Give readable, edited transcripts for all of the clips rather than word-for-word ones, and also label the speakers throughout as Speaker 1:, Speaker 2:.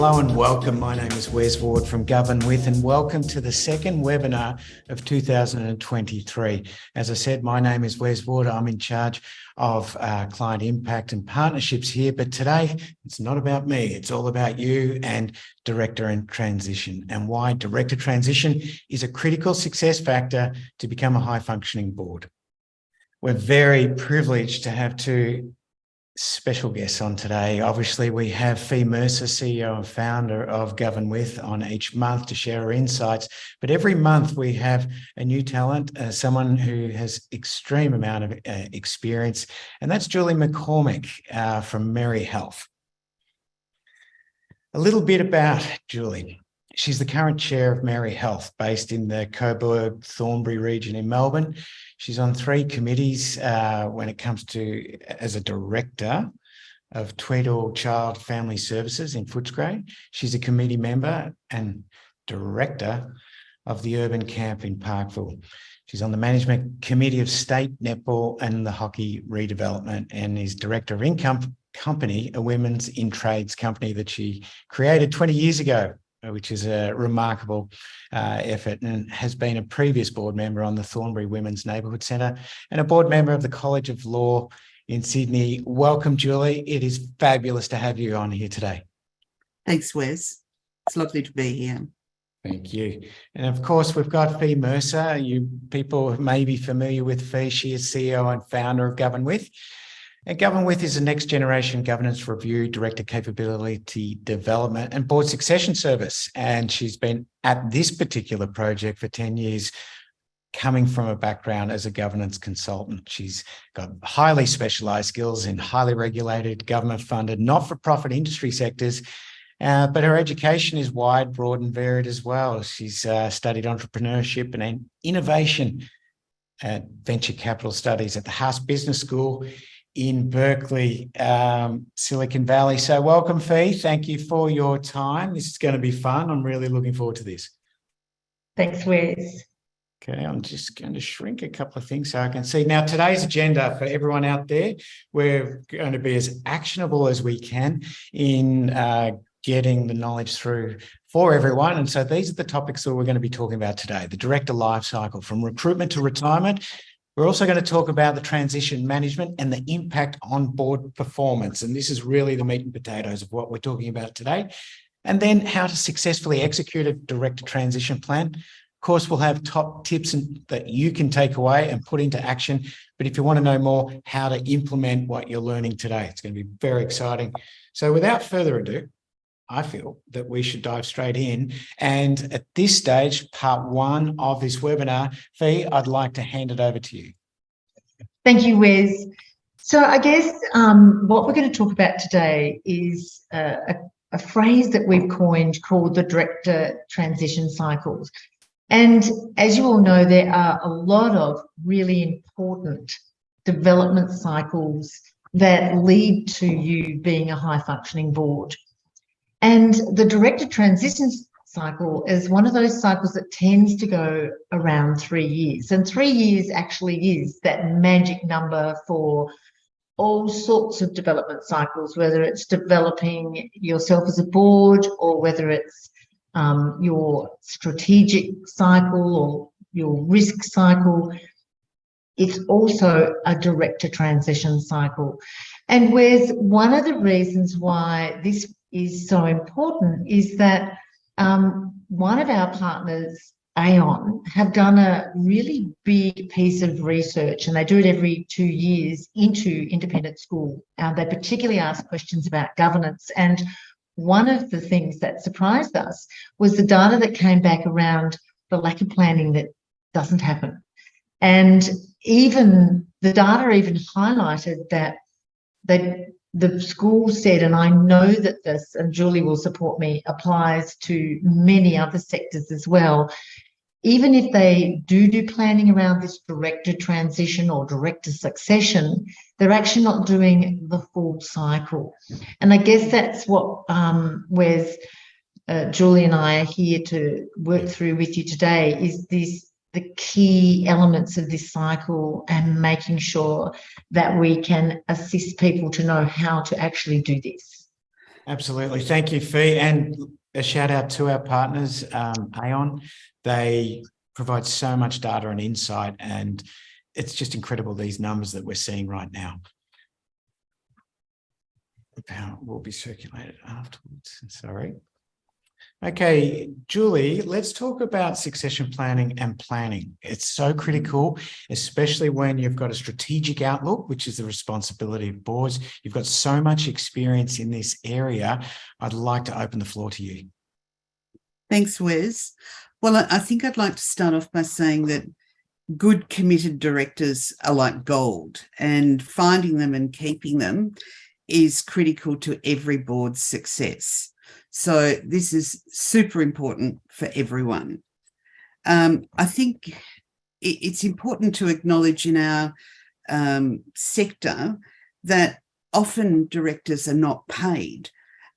Speaker 1: Hello and welcome. My name is Wes Ward from GovernWith, and welcome to the second webinar of 2023. As I said, my name is Wes Ward. I'm in charge of client impact and partnerships here, but today it's not about me. It's all about you and director in transition, and why director transition is a critical success factor to become a high-functioning board. We're very privileged to have two special guests on today. Obviously, we have Fi Mercer, CEO and founder of GovernWith, on each month to share our insights. But every month we have a new talent, someone who has extreme amount of experience, and that's Julie McCormack from Merri Health. A little bit about Julie. She's the current chair of Merri Health, based in the Coburg-Thornbury region in Melbourne. She's on 3 committees when it comes to, as a director of Tweedale Child Family Services in Footscray. She's a committee member and director of the Urban Camp in Parkville. She's on the management committee of State Netball and the Hockey Redevelopment, and is director of Income Company, a women's in-trades company that she created 20 years ago, which is a remarkable effort, and has been a previous board member on the Thornbury Women's Neighbourhood Centre and a board member of the College of Law in Sydney. Welcome, Julie. It is fabulous to have you on here today.
Speaker 2: Thanks, Wes. It's lovely to be here.
Speaker 1: Thank you. And of course, we've got Fi Mercer. You people may be familiar with Fi. She is CEO and founder of GovernWith. And GovernWith is a next generation governance review, director capability development and board succession service. And she's been at this particular project for 10 years, coming from a background as a governance consultant. She's got highly specialized skills in highly regulated, government funded, not-for-profit industry sectors. But her education is wide, broad and varied as well. She's studied entrepreneurship and innovation at venture capital studies at the Haas Business School in Berkeley, Silicon Valley. So welcome, Fi. Thank you for your time. This is going to be fun. I'm really looking forward to this.
Speaker 3: Thanks, Wes.
Speaker 1: Okay, I'm just going to shrink a couple of things so I can see. Now, today's agenda for everyone out there, we're going to be as actionable as we can in getting the knowledge through for everyone. And so these are the topics that we're going to be talking about today: the director life cycle from recruitment to retirement. We're also going to talk about the transition management and the impact on board performance. And this is really the meat and potatoes of what we're talking about today. And then how to successfully execute a director transition plan. Of course, we'll have top tips that you can take away and put into action. But if you want to know more, how to implement what you're learning today, it's going to be very exciting. So without further ado, I feel that we should dive straight in. And at this stage, part 1 of this webinar, Fi, I'd like to hand it over to you.
Speaker 3: Thank you, Wes. So I guess what we're going to talk about today is a phrase that we've coined called the director transition cycles. And as you all know, there are a lot of really important development cycles that lead to you being a high-functioning board. And the director transition cycle is one of those cycles that tends to go around 3 years. And 3 years actually is that magic number for all sorts of development cycles, whether it's developing yourself as a board or whether it's your strategic cycle or your risk cycle. It's also a director transition cycle. And where's one of the reasons why this is so important is that one of our partners, Aon, have done a really big piece of research, and they do it every 2 years, into independent school. They particularly ask questions about governance. And one of the things that surprised us was the data that came back around the lack of planning that doesn't happen. And even the data even highlighted that the school said, and I know that this, and Julie will support me, applies to many other sectors as well. Even if they do planning around this director transition or director succession, they're actually not doing the full cycle. And I guess that's what Wes, Julie and I are here to work through with you today, is the key elements of this cycle and making sure that we can assist people to know how to actually do this.
Speaker 1: Absolutely. Thank you, Fi. And a shout out to our partners, Aon. They provide so much data and insight, and it's just incredible, these numbers that we're seeing right now. Will be circulated afterwards. Sorry. Okay, Julie, let's talk about succession planning and planning. It's so critical, especially when you've got a strategic outlook, which is the responsibility of boards. You've got so much experience in this area. I'd like to open the floor to you.
Speaker 2: Thanks, Wes. Well, I think I'd like to start off by saying that good committed directors are like gold, and finding them and keeping them is critical to every board's success. So this is super important for everyone. I think it's important to acknowledge in our sector that often directors are not paid.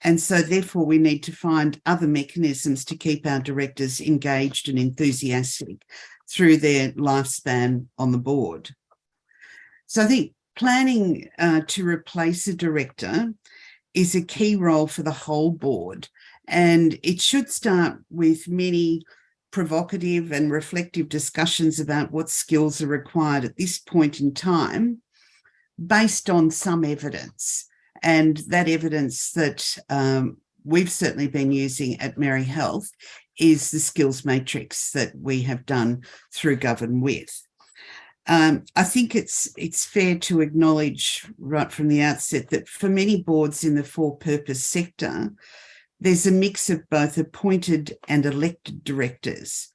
Speaker 2: And so therefore we need to find other mechanisms to keep our directors engaged and enthusiastic through their lifespan on the board. So I think planning to replace a director is a key role for the whole board, and it should start with many provocative and reflective discussions about what skills are required at this point in time based on some evidence. And that evidence that we've certainly been using at Merri Health is the skills matrix that we have done through GovernWith. I think it's fair to acknowledge right from the outset that for many boards in the for-purpose sector, there's a mix of both appointed and elected directors.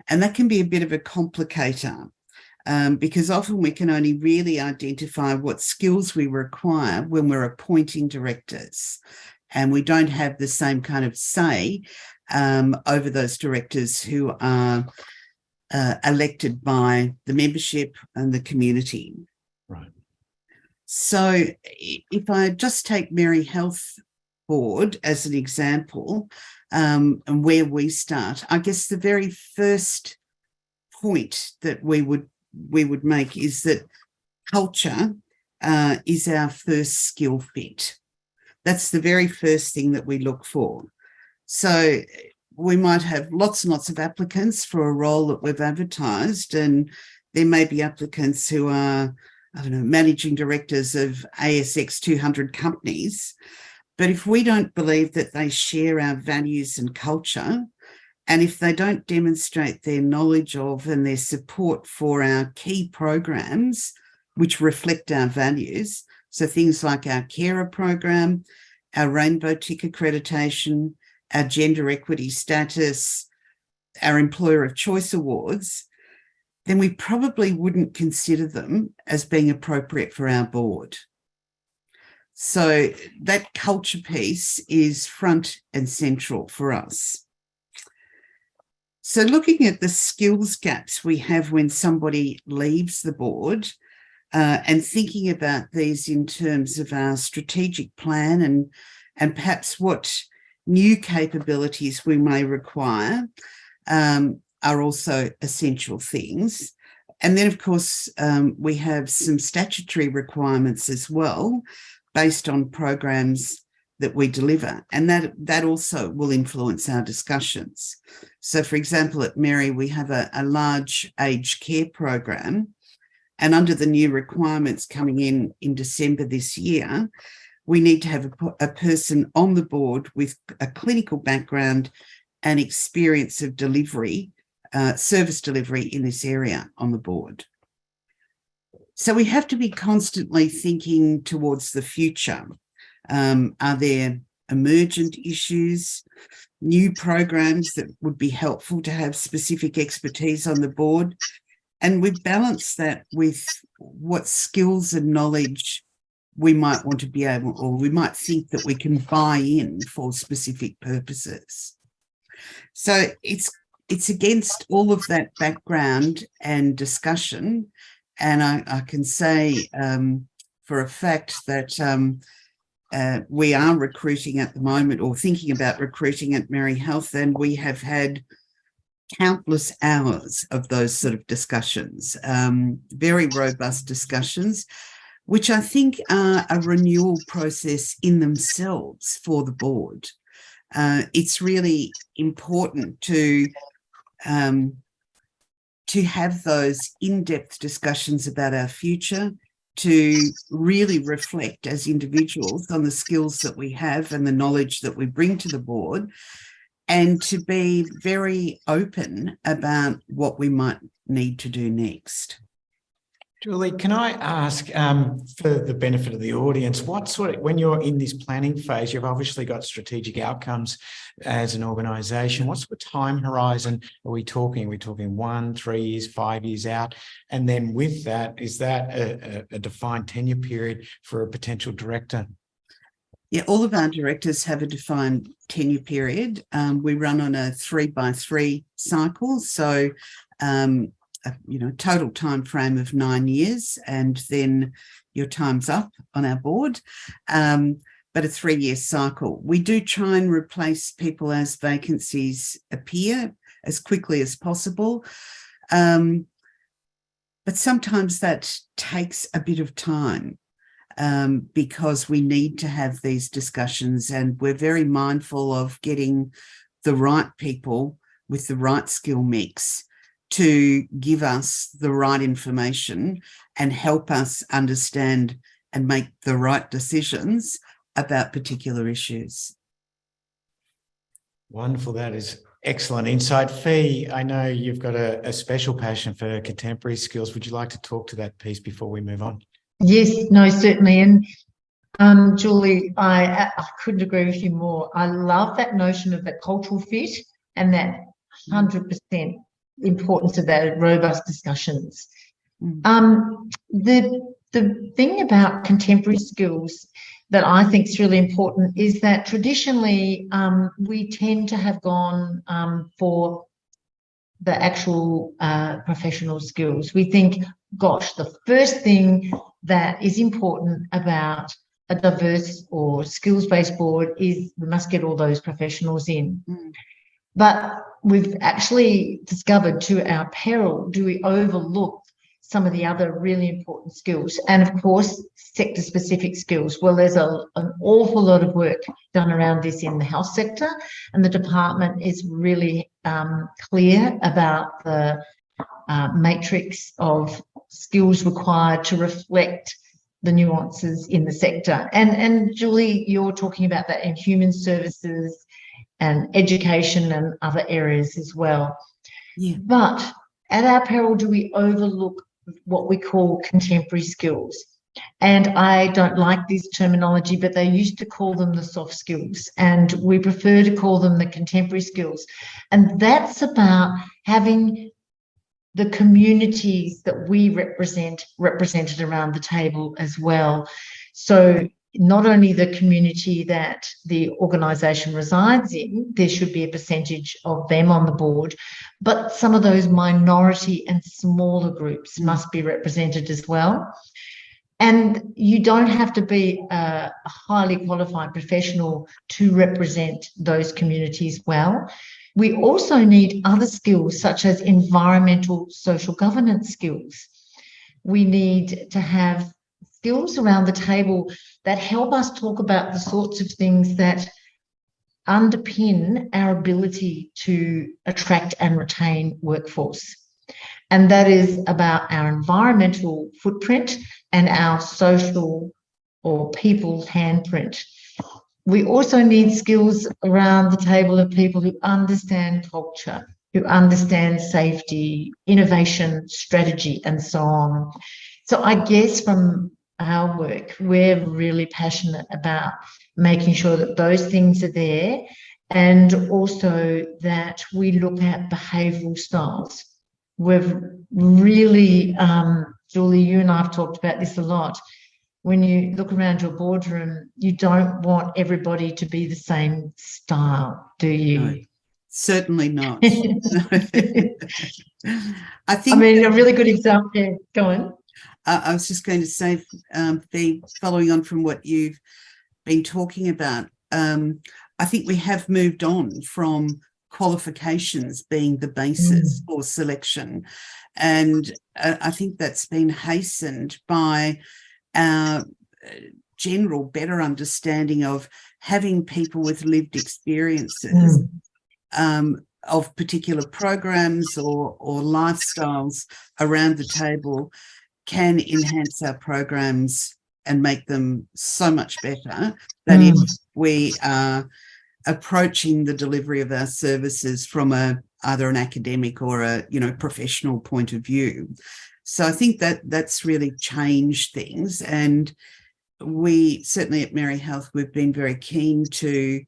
Speaker 2: And that can be a bit of a complicator because often we can only really identify what skills we require when we're appointing directors. And we don't have the same kind of say over those directors who are elected by the membership and the community.
Speaker 1: Right.
Speaker 2: So if I just take Merri Health Board as an example, and where we start, I guess the very first point that we would make is that culture is our first skill fit. That's the very first thing that we look for. So we might have lots and lots of applicants for a role that we've advertised, and there may be applicants who are, I don't know, managing directors of ASX 200 companies. But if we don't believe that they share our values and culture, and if they don't demonstrate their knowledge of and their support for our key programs, which reflect our values, so things like our carer program, our rainbow tick accreditation, our gender equity status, our employer of choice awards, then we probably wouldn't consider them as being appropriate for our board. So that culture piece is front and central for us. So looking at the skills gaps we have when somebody leaves the board and thinking about these in terms of our strategic plan and perhaps what new capabilities we may require are also essential things. And then, of course, we have some statutory requirements as well based on programs that we deliver. And that also will influence our discussions. So, for example, at Merri, we have a large aged care program. And under the new requirements coming in December this year, we need to have a person on the board with a clinical background and experience of delivery, service delivery in this area on the board. So we have to be constantly thinking towards the future. Are there emergent issues, new programs that would be helpful to have specific expertise on the board? And we balance that with what skills and knowledge we might want to be able, or we might think that we can buy in for specific purposes. So it's against all of that background and discussion. And I can say for a fact that we are recruiting at the moment, or thinking about recruiting at Merri Health, and we have had countless hours of those sort of discussions, very robust discussions. which I think are a renewal process in themselves for the board. It's really important to have those in-depth discussions about our future, to really reflect as individuals on the skills that we have and the knowledge that we bring to the board, and to be very open about what we might need to do next.
Speaker 1: Julie, can I ask, for the benefit of the audience, when you're in this planning phase, you've obviously got strategic outcomes as an organisation. What sort of time horizon are we talking? Are we talking 1, 3 years, 5 years out? And then with that, is that a defined tenure period for a potential director?
Speaker 2: Yeah, all of our directors have a defined tenure period. We run on a 3x3 cycle. So, total time frame of 9 years, and then your time's up on our board. But a 3-year cycle. We do try and replace people as vacancies appear as quickly as possible. But sometimes that takes a bit of time, because we need to have these discussions, and we're very mindful of getting the right people with the right skill mix to give us the right information and help us understand and make the right decisions about particular issues.
Speaker 1: Wonderful. That is excellent insight. Fi, I know you've got a special passion for contemporary skills. Would you like to talk to that piece before we move on?
Speaker 3: Yes, no, certainly. And Julie, I couldn't agree with you more. I love that notion of that cultural fit and that 100% importance of that robust discussions. The thing about contemporary skills that I think is really important is that traditionally we tend to have gone for the actual professional skills. We think, gosh, the first thing that is important about a diverse or skills-based board is we must get all those professionals in. But we've actually discovered, to our peril, do we overlook some of the other really important skills? And of course, sector-specific skills. Well, there's an awful lot of work done around this in the health sector, and the department is really clear about the matrix of skills required to reflect the nuances in the sector. And Julie, you're talking about that in human services and education and other areas as well.
Speaker 2: Yeah.
Speaker 3: But at our peril, do we overlook what we call contemporary skills? And I don't like this terminology, but they used to call them the soft skills, and we prefer to call them the contemporary skills. And that's about having the communities that we represented around the table as well. So not only the community that the organisation resides in, there should be a percentage of them on the board, but some of those minority and smaller groups must be represented as well. And you don't have to be a highly qualified professional to represent those communities well. We also need other skills such as environmental social governance skills. We need to have skills around the table that help us talk about the sorts of things that underpin our ability to attract and retain workforce. And that is about our environmental footprint and our social or people's handprint. We also need skills around the table of people who understand culture, who understand safety, innovation, strategy, and so on. So I guess from our work, we're really passionate about making sure that those things are there, and also that we look at behavioural styles. We've really, Julie, you and I have talked about this a lot. When you look around your boardroom, you don't want everybody to be the same style, do you?
Speaker 2: No, certainly not. I
Speaker 3: mean, a really good example. Yeah, go on.
Speaker 2: I was just going to say, following on from what you've been talking about, I think we have moved on from qualifications being the basis for selection. And I think that's been hastened by our general better understanding of having people with lived experiences of particular programs or lifestyles around the table can enhance our programs and make them so much better than if we are approaching the delivery of our services from either an academic or a professional point of view. So I think that's really changed things, and we certainly at Merri Health, we've been very keen to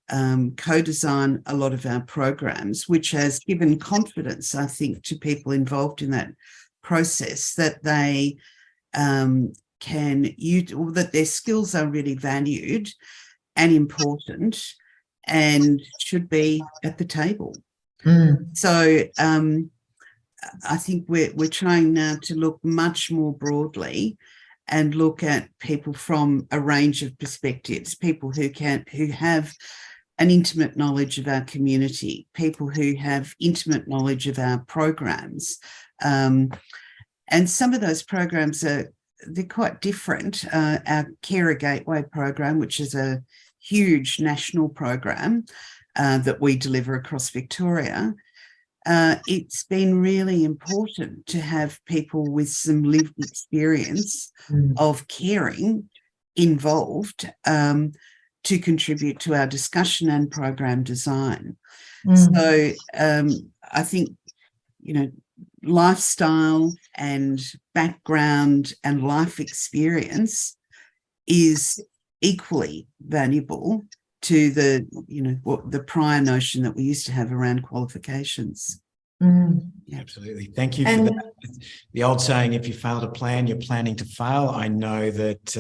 Speaker 2: co-design a lot of our programs, which has given confidence, I think, to people involved in that process that they can use, or that their skills are really valued and important and should be at the table. So I think we're trying now to look much more broadly and look at people from a range of perspectives, people who have an intimate knowledge of our community, people who have intimate knowledge of our programs. And some of those programs they're quite different. Our Carer Gateway program, which is a huge national program that we deliver across Victoria, it's been really important to have people with some lived experience of caring involved to contribute to our discussion and program design. So I think, lifestyle and background and life experience is equally valuable to the prior notion that we used to have around qualifications.
Speaker 1: Yeah, absolutely. Thank you for that. The old saying, if you fail to plan, you're planning to fail. I know that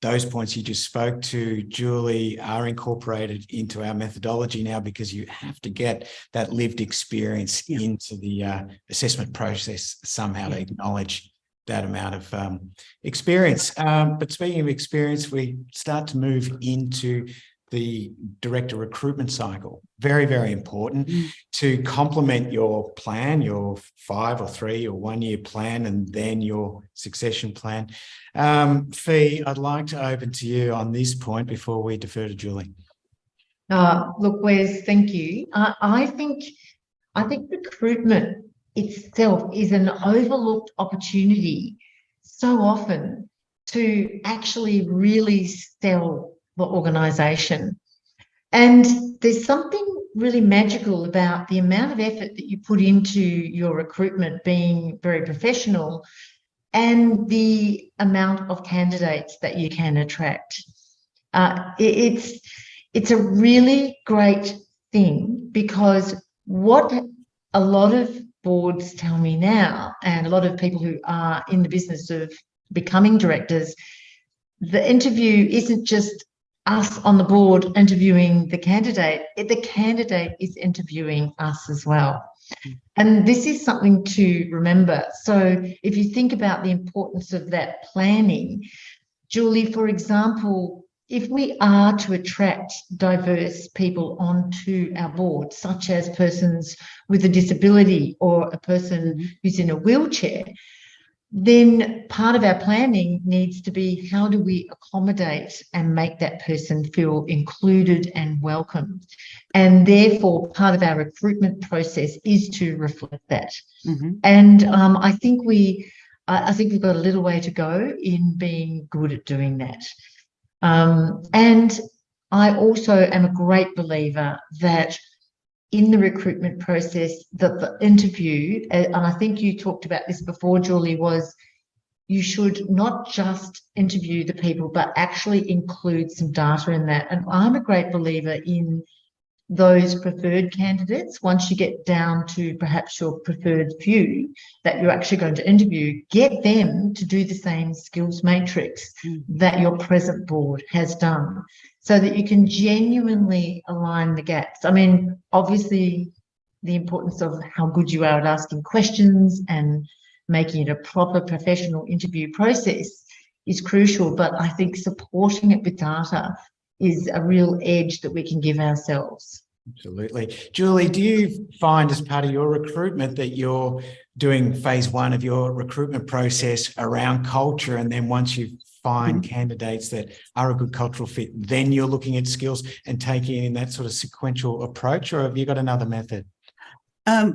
Speaker 1: those points you just spoke to, Julie, are incorporated into our methodology now, because you have to get that lived experience into the assessment process somehow to acknowledge that amount of experience. But speaking of experience, we start to move into the director recruitment cycle. Very, very important to complement your plan, your 5 or 3 or 1 year plan, and then your succession plan. Fi, I'd like to open to you on this point before we defer to Julie.
Speaker 3: Look, Wes, thank you. I think recruitment itself is an overlooked opportunity so often to actually really sell the organisation. And there's something really magical about the amount of effort that you put into your recruitment being very professional and the amount of candidates that you can attract. It's a really great thing, because what a lot of boards tell me now, and a lot of people who are in the business of becoming directors, the interview isn't just us on the board interviewing the candidate is interviewing us as well. And this is something to remember. So if you think about the importance of that planning, Julie, for example, if we are to attract diverse people onto our board, such as persons with a disability or a person who's in a wheelchair, then part of our planning needs to be, how do we accommodate and make that person feel included and welcome? And therefore, part of our recruitment process is to reflect that. And I think we've got a little way to go in being good at doing that. And I also am a great believer that in the recruitment process, that the interview, and I think you talked about this before, Julie, was you should not just interview the people, but actually include some data in that. And I'm a great believer in those preferred candidates. Once you get down to perhaps your preferred few that you're actually going to interview, get them to do the same skills matrix that your present board has done, so that you can genuinely align the gaps. I mean, obviously, the importance of how good you are at asking questions and making it a proper professional interview process is crucial, but I think supporting it with data is a real edge that we can give ourselves.
Speaker 1: Absolutely. Julie, do you find as part of your recruitment that you're doing phase 1 of your recruitment process around culture, and then once you've find candidates that are a good cultural fit, then you're looking at skills and taking in that sort of sequential approach, or have you got another method?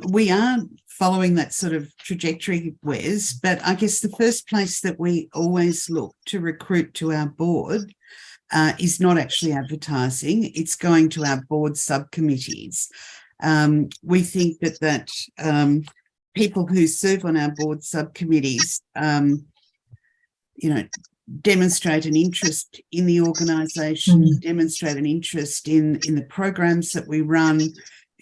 Speaker 2: We are following that sort of trajectory, Wes, but I guess the first place that we always look to recruit to our board is not actually advertising. It's going to our board subcommittees. We think that people who serve on our board subcommittees, demonstrate an interest in the organisation, demonstrate an interest in the programs that we run,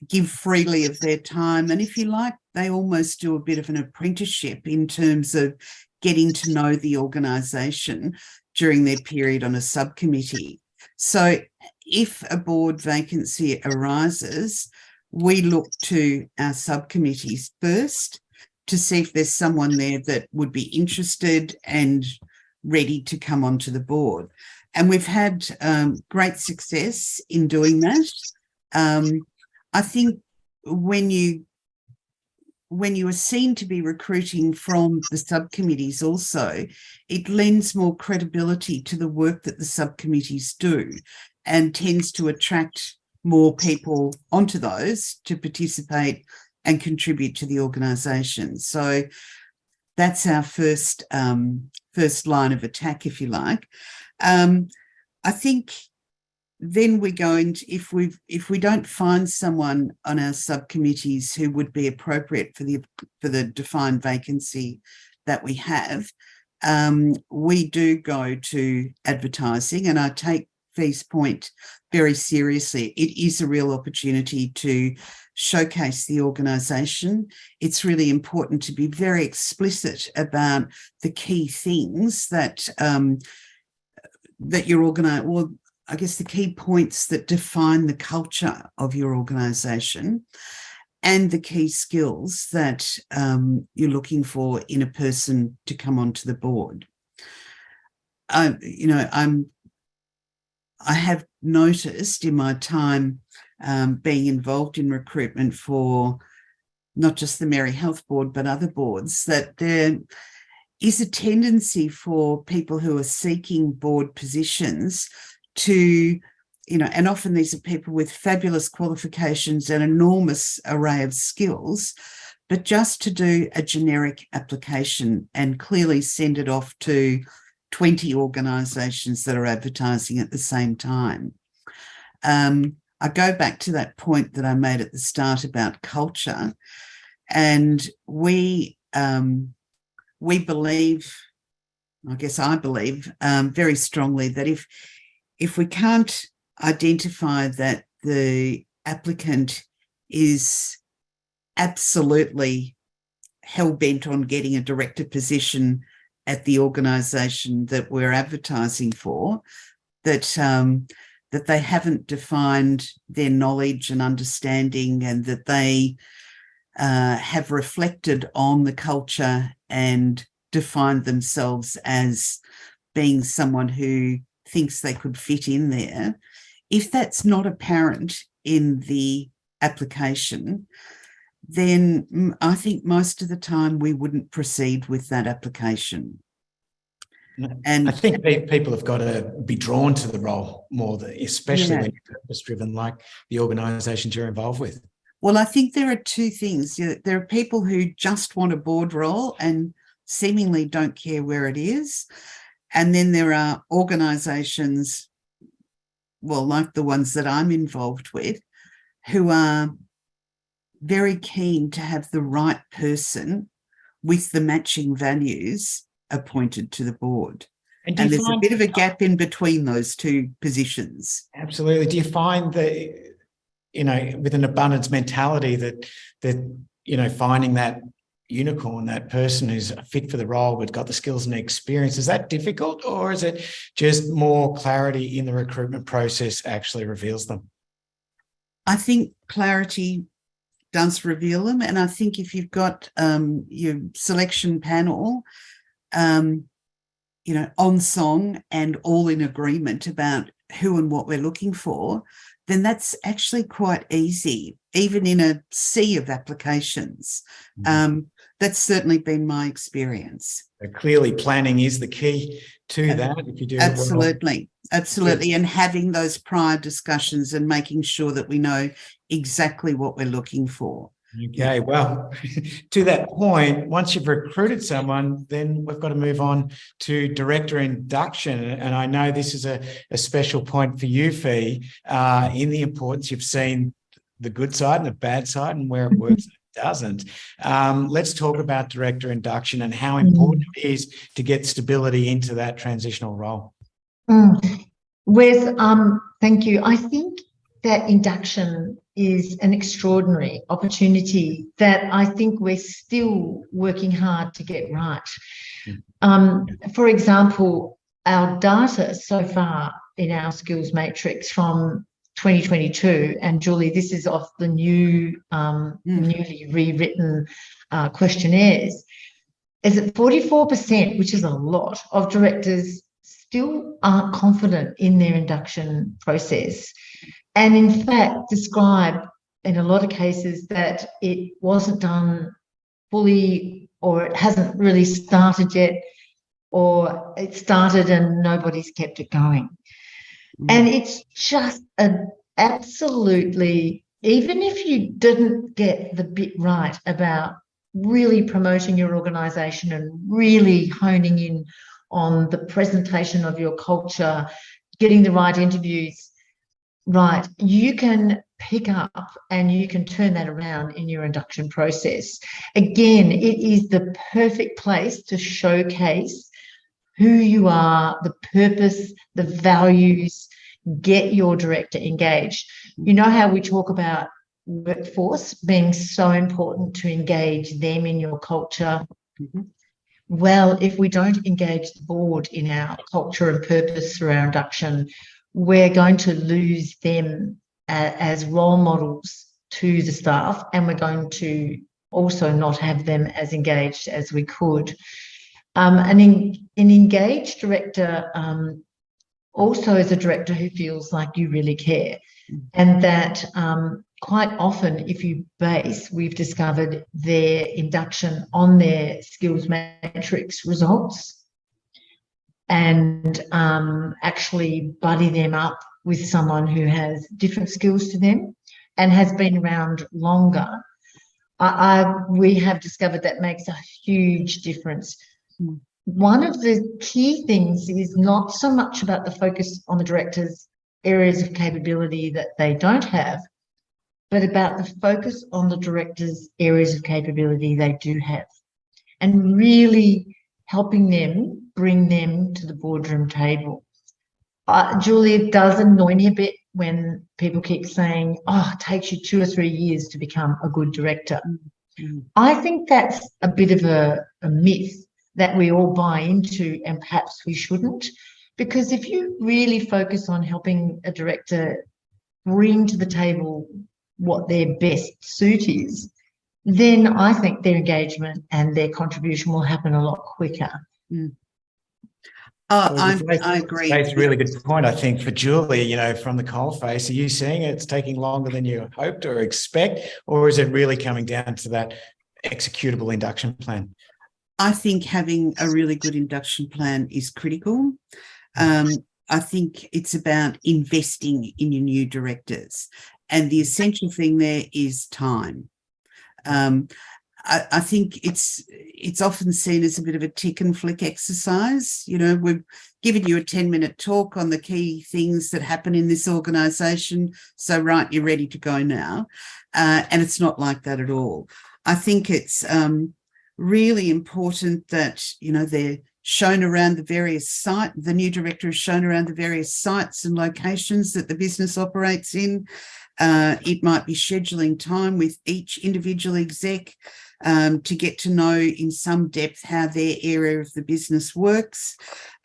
Speaker 2: give freely of their time. And if you like, they almost do a bit of an apprenticeship in terms of getting to know the organisation during their period on a subcommittee. So if a board vacancy arises, we look to our subcommittees first to see if there's someone there that would be interested and ready to come onto the board. And we've had great success in doing that. I think when you are seen to be recruiting from the subcommittees also, it lends more credibility to the work that the subcommittees do and tends to attract more people onto those to participate and contribute to the organisation. So that's our first line of attack, if you like. I think then we go into, if we don't find someone on our subcommittees who would be appropriate for the defined vacancy that we have, we do go to advertising, and I take Fi's point very seriously. It is a real opportunity to showcase the organisation. It's really important to be very explicit about the key things that your organisation, well, I guess the key points that define the culture of your organisation and the key skills that you're looking for in a person to come onto the board. I have noticed in my time being involved in recruitment for not just the Merri Health Board, but other boards, that there is a tendency for people who are seeking board positions to, and often these are people with fabulous qualifications and enormous array of skills, but just to do a generic application and clearly send it off to 20 organisations that are advertising at the same time. I go back to that point that I made at the start about culture, and we believe, I believe very strongly that if we can't identify that the applicant is absolutely hell-bent on getting a director position at the organisation that we're advertising for, that they haven't defined their knowledge and understanding, and that they have reflected on the culture and defined themselves as being someone who thinks they could fit in there. If that's not apparent in the application, then I think most of the time we wouldn't proceed with that application.
Speaker 1: And I think people have got to be drawn to the role more, especially when you're purpose-driven, like the organisations you're involved with.
Speaker 2: Well, I think there are two things. There are people who just want a board role and seemingly don't care where it is. And then there are organisations, well, like the ones that I'm involved with, who are very keen to have the right person with the matching values appointed to the board. And there's a bit of a gap in between those two positions.
Speaker 1: Absolutely. Do you find that, with an abundance mentality that finding that unicorn, that person who's fit for the role but got the skills and experience, is that difficult, or is it just more clarity in the recruitment process actually reveals them?
Speaker 2: I think clarity does reveal them, and I think if you've got your selection panel on song and all in agreement about who and what we're looking for, then that's actually quite easy, even in a sea of applications. That's certainly been my experience.
Speaker 1: Clearly, planning is the key to that. If you do
Speaker 2: Absolutely.
Speaker 1: it well.
Speaker 2: Absolutely. And having those prior discussions and making sure that we know exactly what we're looking for.
Speaker 1: Okay, well, to that point, once you've recruited someone, then we've got to move on to director induction. And I know this is a special point for you, Fi, in the importance. You've seen the good side and the bad side and where it works and it doesn't. Let's talk about director induction and how important it is to get stability into that transitional role.
Speaker 3: Wes, thank you. I think that induction is an extraordinary opportunity that I think we're still working hard to get right. For example, our data so far in our skills matrix from 2022, and Julie, this is off the new, newly rewritten questionnaires, is that 44%, which is a lot, of directors still aren't confident in their induction process. And in fact, describe in a lot of cases that it wasn't done fully, or it hasn't really started yet, or it started and nobody's kept it going. And it's just absolutely, even if you didn't get the bit right about really promoting your organisation and really honing in on the presentation of your culture, getting the right interviews right, you can pick up and you can turn that around in your induction process. Again, it is the perfect place to showcase who you are, the purpose, the values, get your director engaged. You know how we talk about workforce being so important to engage them in your culture? Well, if we don't engage the board in our culture and purpose through our induction, we're going to lose them as role models to the staff, and we're going to also not have them as engaged as we could. An engaged director also is a director who feels like you really care, and that quite often, if you base, we've discovered their induction on their skills matrix results, and actually buddy them up with someone who has different skills to them and has been around longer, we have discovered that makes a huge difference. One of the key things is not so much about the focus on the director's areas of capability that they don't have, but about the focus on the director's areas of capability they do have, and really helping them bring them to the boardroom table. Julie, it does annoy me a bit when people keep saying, oh, it takes you 2 or 3 years to become a good director. I think that's a bit of a myth that we all buy into, and perhaps we shouldn't, because if you really focus on helping a director bring to the table what their best suit is, then I think their engagement and their contribution will happen a lot quicker.
Speaker 2: I agree.
Speaker 1: That's a really good point, I think, for Julie, you know, from the coalface. Are you seeing it's taking longer than you hoped or expect, or is it really coming down to that executable induction plan?
Speaker 2: I think having a really good induction plan is critical. I think it's about investing in your new directors, and the essential thing there is time. I think it's often seen as a bit of a tick and flick exercise. You know, we've given you a 10-minute talk on the key things that happen in this organisation. So, right, you're ready to go now. And it's not like that at all. I think it's really important that, you know, they're shown around the various sites. The new director is shown around the various sites and locations that the business operates in. It might be scheduling time with each individual exec to get to know in some depth how their area of the business works.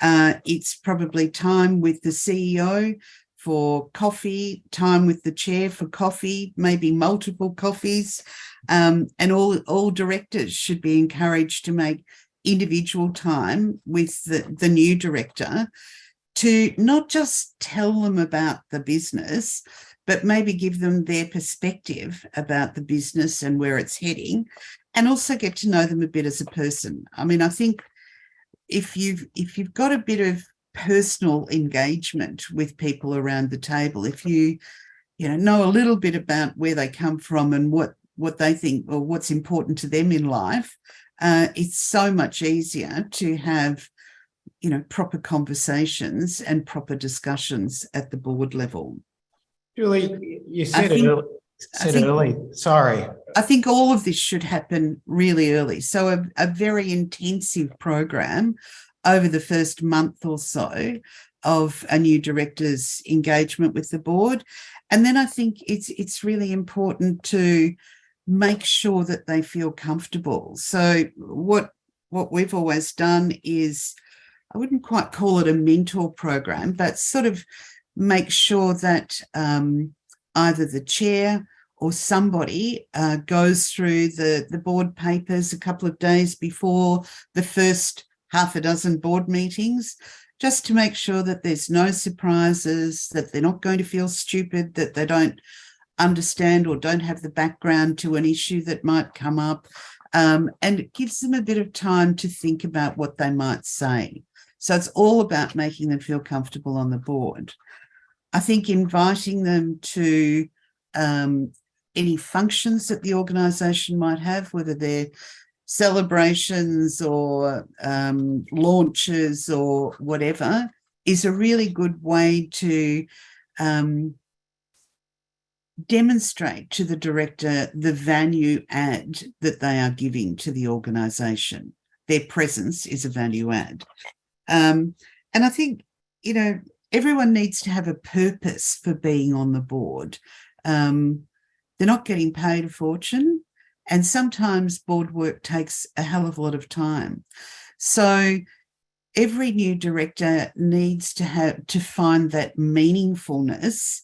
Speaker 2: It's probably time with the CEO for coffee, time with the chair for coffee, maybe multiple coffees. And all directors should be encouraged to make individual time with the new director to not just tell them about the business, but maybe give them their perspective about the business and where it's heading, and also get to know them a bit as a person. I mean, I think if you've got a bit of personal engagement with people around the table, if you know a little bit about where they come from and what they think or what's important to them in life, it's so much easier to have proper conversations and proper discussions at the board level.
Speaker 1: Julie, you said it early. Sorry.
Speaker 2: I think all of this should happen really early. So a very intensive program over the first month or so of a new director's engagement with the board. And then I think it's really important to make sure that they feel comfortable. So what we've always done is, I wouldn't quite call it a mentor program, but sort of make sure that either the chair or somebody goes through the board papers a couple of days before the first half a dozen board meetings, just to make sure that there's no surprises, that they're not going to feel stupid, that they don't understand or don't have the background to an issue that might come up. And it gives them a bit of time to think about what they might say. So it's all about making them feel comfortable on the board. I think inviting them to any functions that the organisation might have, whether they're celebrations or launches or whatever, is a really good way to demonstrate to the director the value add that they are giving to the organisation. Their presence is a value add. And I think, everyone needs to have a purpose for being on the board. They're not getting paid a fortune, and sometimes board work takes a hell of a lot of time. So every new director needs to find that meaningfulness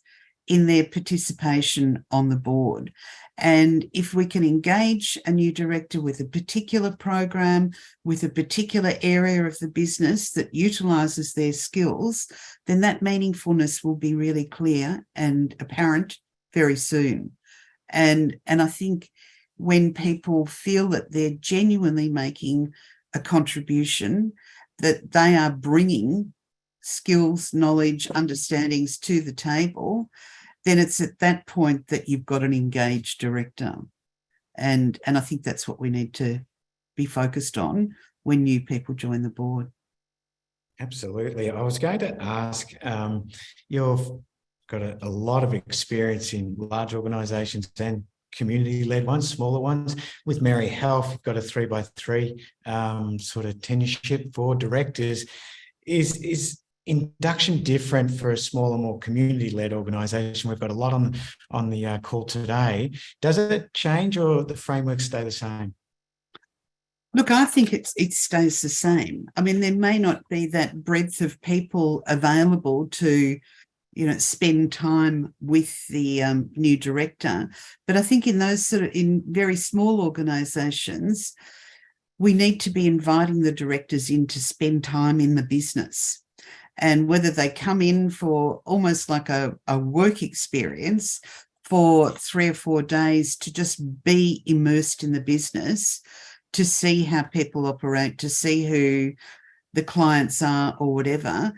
Speaker 2: in their participation on the board. And if we can engage a new director with a particular program, with a particular area of the business that utilises their skills, then that meaningfulness will be really clear and apparent very soon. And I think when people feel that they're genuinely making a contribution, that they are bringing skills, knowledge, understandings to the table, then it's at that point that you've got an engaged director. And I think that's what we need to be focused on when new people join the board.
Speaker 1: Absolutely. I was going to ask, you've got a lot of experience in large organisations and community-led ones, smaller ones. With Merri Health, you've got a 3x3 sort of tenureship for directors. Is induction different for a smaller, more community-led organisation? We've got a lot on the call today. Does it change, or the frameworks stay the same?
Speaker 2: Look, I think it stays the same. I mean, there may not be that breadth of people available to, spend time with the new director, but I think in those in very small organisations, we need to be inviting the directors in to spend time in the business. And whether they come in for almost like a work experience for 3 or 4 days to just be immersed in the business, to see how people operate, to see who the clients are or whatever,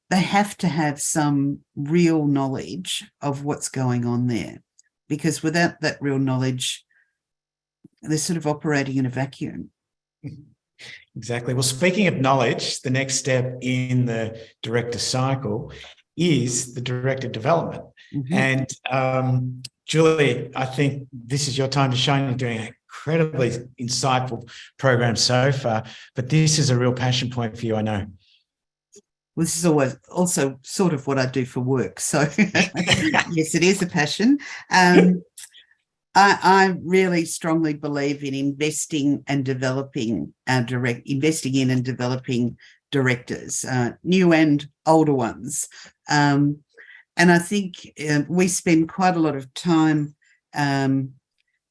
Speaker 2: they have to have some real knowledge of what's going on there. Because without that real knowledge, they're sort of operating in a vacuum.
Speaker 1: Exactly. Well, speaking of knowledge, the next step in the director cycle is the director development. Mm-hmm. And Julie, I think this is your time to shine. You're doing an incredibly insightful program so far, but this is a real passion point for you, I know.
Speaker 2: Well, this is always also sort of what I do for work. So yes, it is a passion. I really strongly believe in investing in and developing directors, new and older ones. And I think we spend quite a lot of time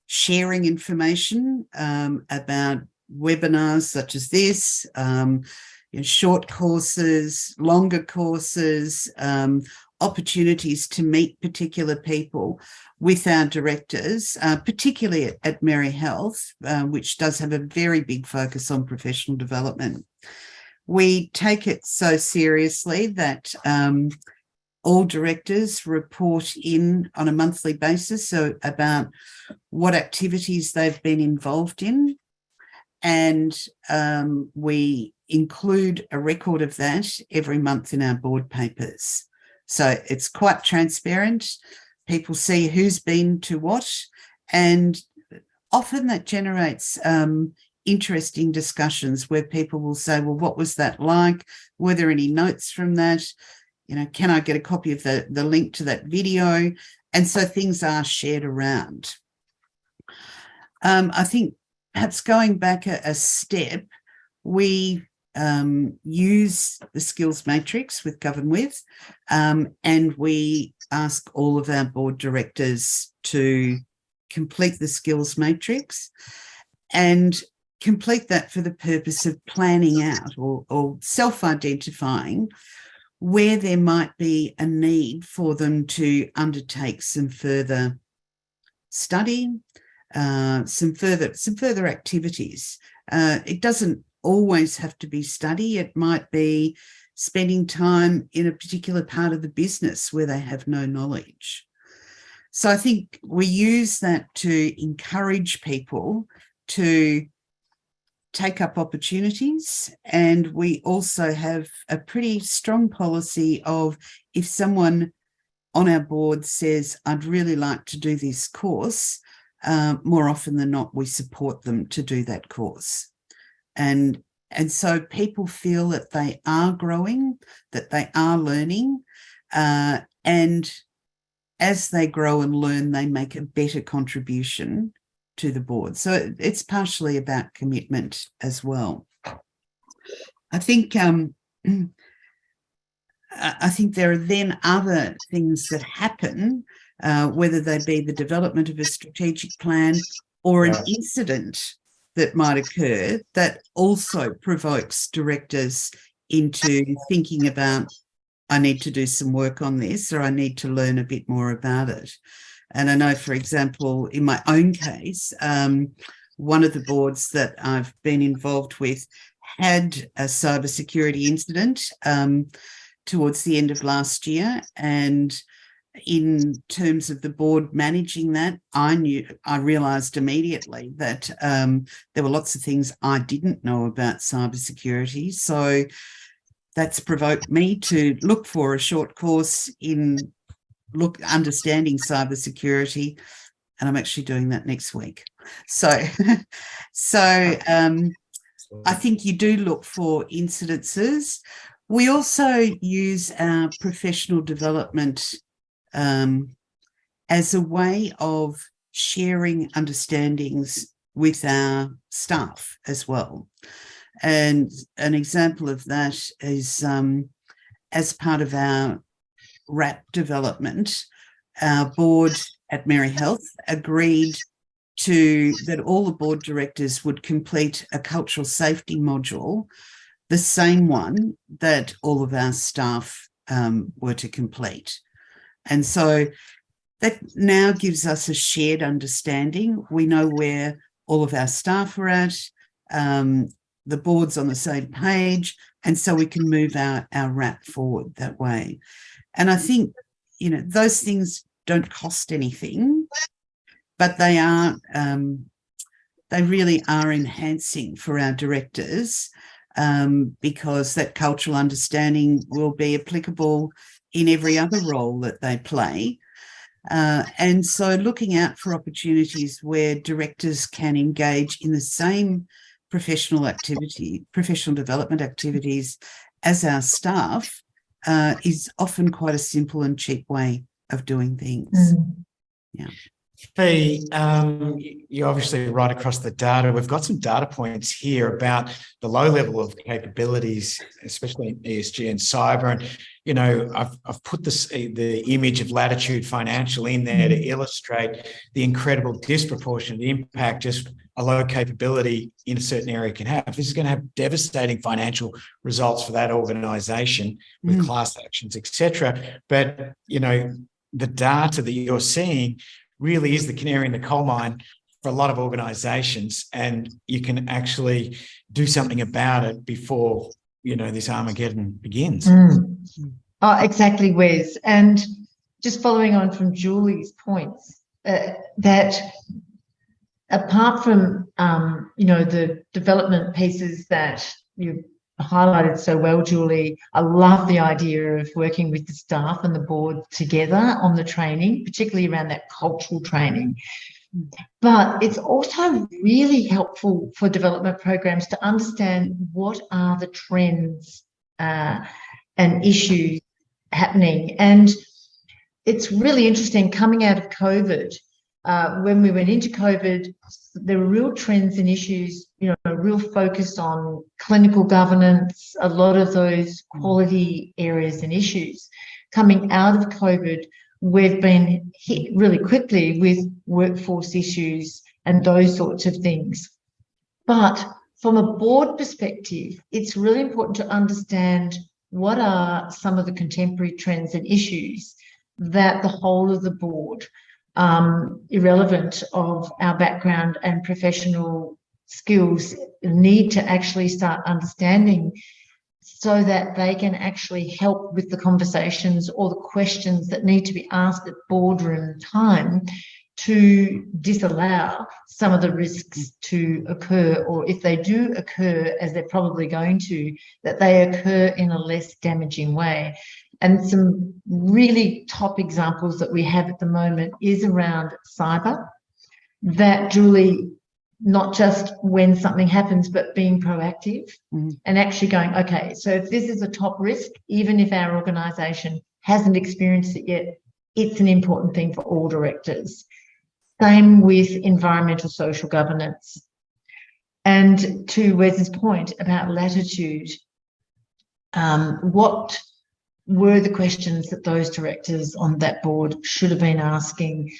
Speaker 2: sharing information about webinars such as this, short courses, longer courses, opportunities to meet particular people with our directors, particularly at Merri Health, which does have a very big focus on professional development. We take it so seriously that all directors report in on a monthly basis, so about what activities they've been involved in. And we include a record of that every month in our board papers. So it's quite transparent. People see who's been to what, and often that generates interesting discussions where people will say, well, what was that like? Were there any notes from that? You know, can I get a copy of the link to that video? And so things are shared around. I think perhaps going back a step, we use the skills matrix with GovernWith, and we ask all of our board directors to complete the skills matrix and complete that for the purpose of planning out or self-identifying where there might be a need for them to undertake some further study, some further activities. It doesn't always have to be study. It might be spending time in a particular part of the business where they have no knowledge. So I think we use that to encourage people to take up opportunities. And we also have a pretty strong policy of, if someone on our board says, I'd really like to do this course, more often than not, we support them to do that course. And so people feel that they are growing, that they are learning, and as they grow and learn, they make a better contribution to the board. So it's partially about commitment as well. I think there are then other things that happen, whether they be the development of a strategic plan or an incident that might occur that also provokes directors into thinking about, I need to do some work on this, or I need to learn a bit more about it. And I know, for example, in my own case, one of the boards that I've been involved with had a cybersecurity incident towards the end of last year. And in terms of the board managing that, I realised immediately that there were lots of things I didn't know about cybersecurity. So that's provoked me to look for a short course in understanding cybersecurity, and I'm actually doing that next week. So I think you do look for incidences. We also use our professional development as a way of sharing understandings with our staff as well. And an example of that is as part of our RAP development, our board at Merri Health agreed that all the board directors would complete a cultural safety module, the same one that all of our staff were to complete. And so that now gives us a shared understanding. We know where all of our staff are at, the board's on the same page, and so we can move our RAP forward that way. And I think, you know, those things don't cost anything, but they really are enhancing for our directors, because that cultural understanding will be applicable in every other role that they play. And so looking out for opportunities where directors can engage in the same professional development activities as our staff is often quite a simple and cheap way of doing things. Yeah.
Speaker 1: Fi, you're obviously right across the data. We've got some data points here about the low level of capabilities, especially in ESG and cyber. And, you know, I've put the image of Latitude Financial in there to illustrate the incredible disproportionate impact just a low capability in a certain area can have. This is going to have devastating financial results for that organisation with class actions, etc. But, you know, the data that you're seeing really is the canary in the coal mine for a lot of organisations, and you can actually do something about it before, you know, this Armageddon begins.
Speaker 3: Oh, exactly, Wes. And just following on from Julie's points, that apart from, you know, the development pieces that you've highlighted so well, Julie, I love the idea of working with the staff and the board together on the training, particularly around that cultural training. But it's also really helpful for development programs to understand what are the trends and issues happening. And it's really interesting coming out of COVID. When we went into COVID, there were real trends and issues, you know, a real focus on clinical governance, a lot of those quality areas and issues. Coming out of COVID, we've been hit really quickly with workforce issues and those sorts of things. But from a board perspective, it's really important to understand what are some of the contemporary trends and issues that the whole of the board, irrelevant of our background and professional skills, need to actually start understanding, so that they can actually help with the conversations or the questions that need to be asked at boardroom time to disallow some of the risks to occur, or if they do occur, as they're probably going to, that they occur in a less damaging way. And some really top examples that we have at the moment is around cyber, that Julie, not just when something happens, but being proactive and actually going, okay, so if this is a top risk, even if our organisation hasn't experienced it yet, it's an important thing for all directors. Same with environmental social governance. And to Wes's point about Latitude, what were the questions that those directors on that board should have been asking?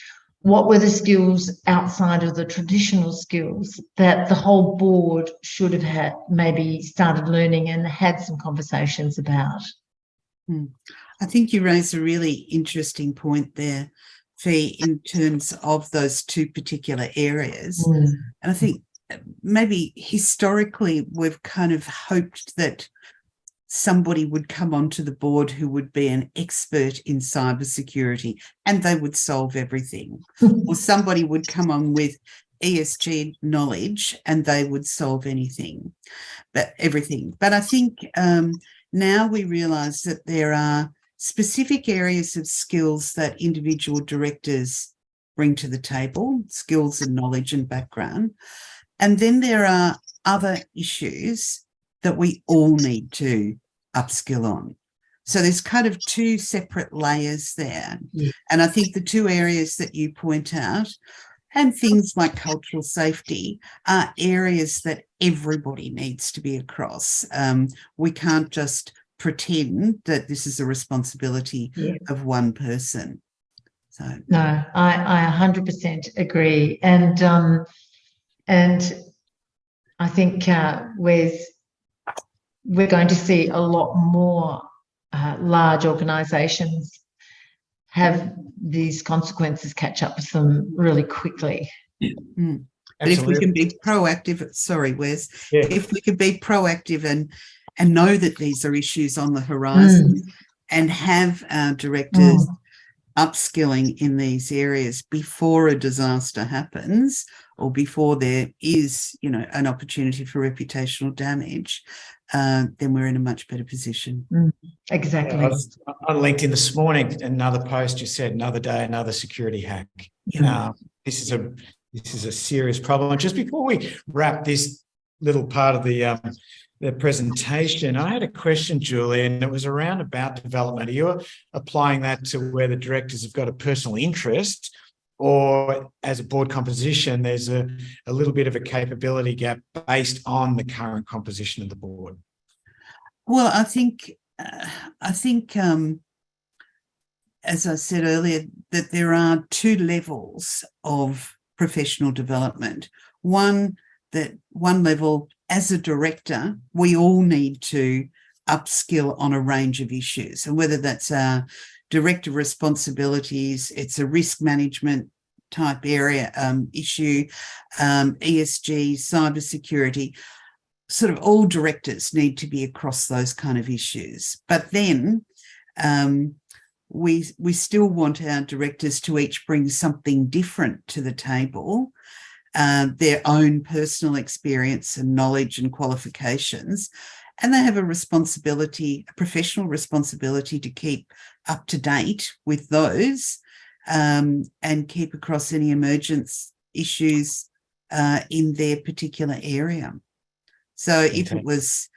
Speaker 3: What were the skills outside of the traditional skills that the whole board should have had, maybe started learning and had some conversations about?
Speaker 2: I think you raise a really interesting point there, Fi, in terms of those two particular areas. And I think maybe historically we've kind of hoped that somebody would come onto the board who would be an expert in cybersecurity and they would solve everything. Or somebody would come on with ESG knowledge and they would solve everything. But I think now we realise that there are specific areas of skills that individual directors bring to the table, skills and knowledge and background. And then there are other issues that we all need to upskill on. So there's kind of two separate layers there. Yeah. And I think the two areas that you point out, and things like cultural safety, are areas that everybody needs to be across. We can't just pretend that this is a responsibility of one person. So
Speaker 3: no, I 100% agree. And I think we're going to see a lot more large organisations have these consequences catch up with them really quickly.
Speaker 2: But if we can be proactive, sorry, Wes, if we can be proactive and know that these are issues on the horizon and have our directors upskilling in these areas before a disaster happens or before there is, you know, an opportunity for reputational damage, then we're in a much better position.
Speaker 3: Exactly.
Speaker 1: I was on LinkedIn this morning, another post just said, another day, another security hack. This is a serious problem. Just before we wrap this little part of the presentation, I had a question, Julie, and it was around about development. Are you applying that to where the directors have got a personal interest, or as a board composition, there's a little bit of a capability gap based on the current composition of the board?
Speaker 2: Well, I think, as I said earlier, that there are two levels of professional development. One level, as a director, we all need to upskill on a range of issues, and whether that's our director responsibilities, it's a risk management type area issue, ESG, cybersecurity. Sort of all directors need to be across those kind of issues. But then we still want our directors to each bring something different to the table, their own personal experience and knowledge and qualifications, and they have a responsibility, a professional responsibility, to keep up to date with those and keep across any emergence issues in their particular area. So if it was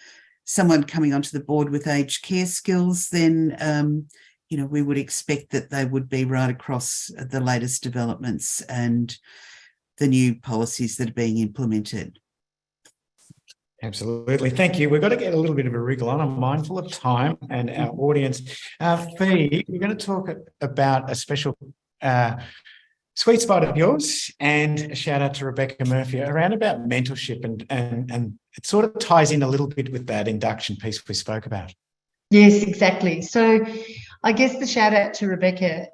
Speaker 2: someone coming onto the board with aged care skills, then we would expect that they would be right across the latest developments and the new policies that are being implemented.
Speaker 1: Absolutely. Thank you. We've got to get a little bit of a wriggle on. I'm mindful of time and our audience. Fi, we're going to talk about a special sweet spot of yours, and a shout out to Rebecca Murphy around about mentorship, and it sort of ties in a little bit with that induction piece we spoke about.
Speaker 3: Yes, exactly. So I guess the shout out to Rebecca,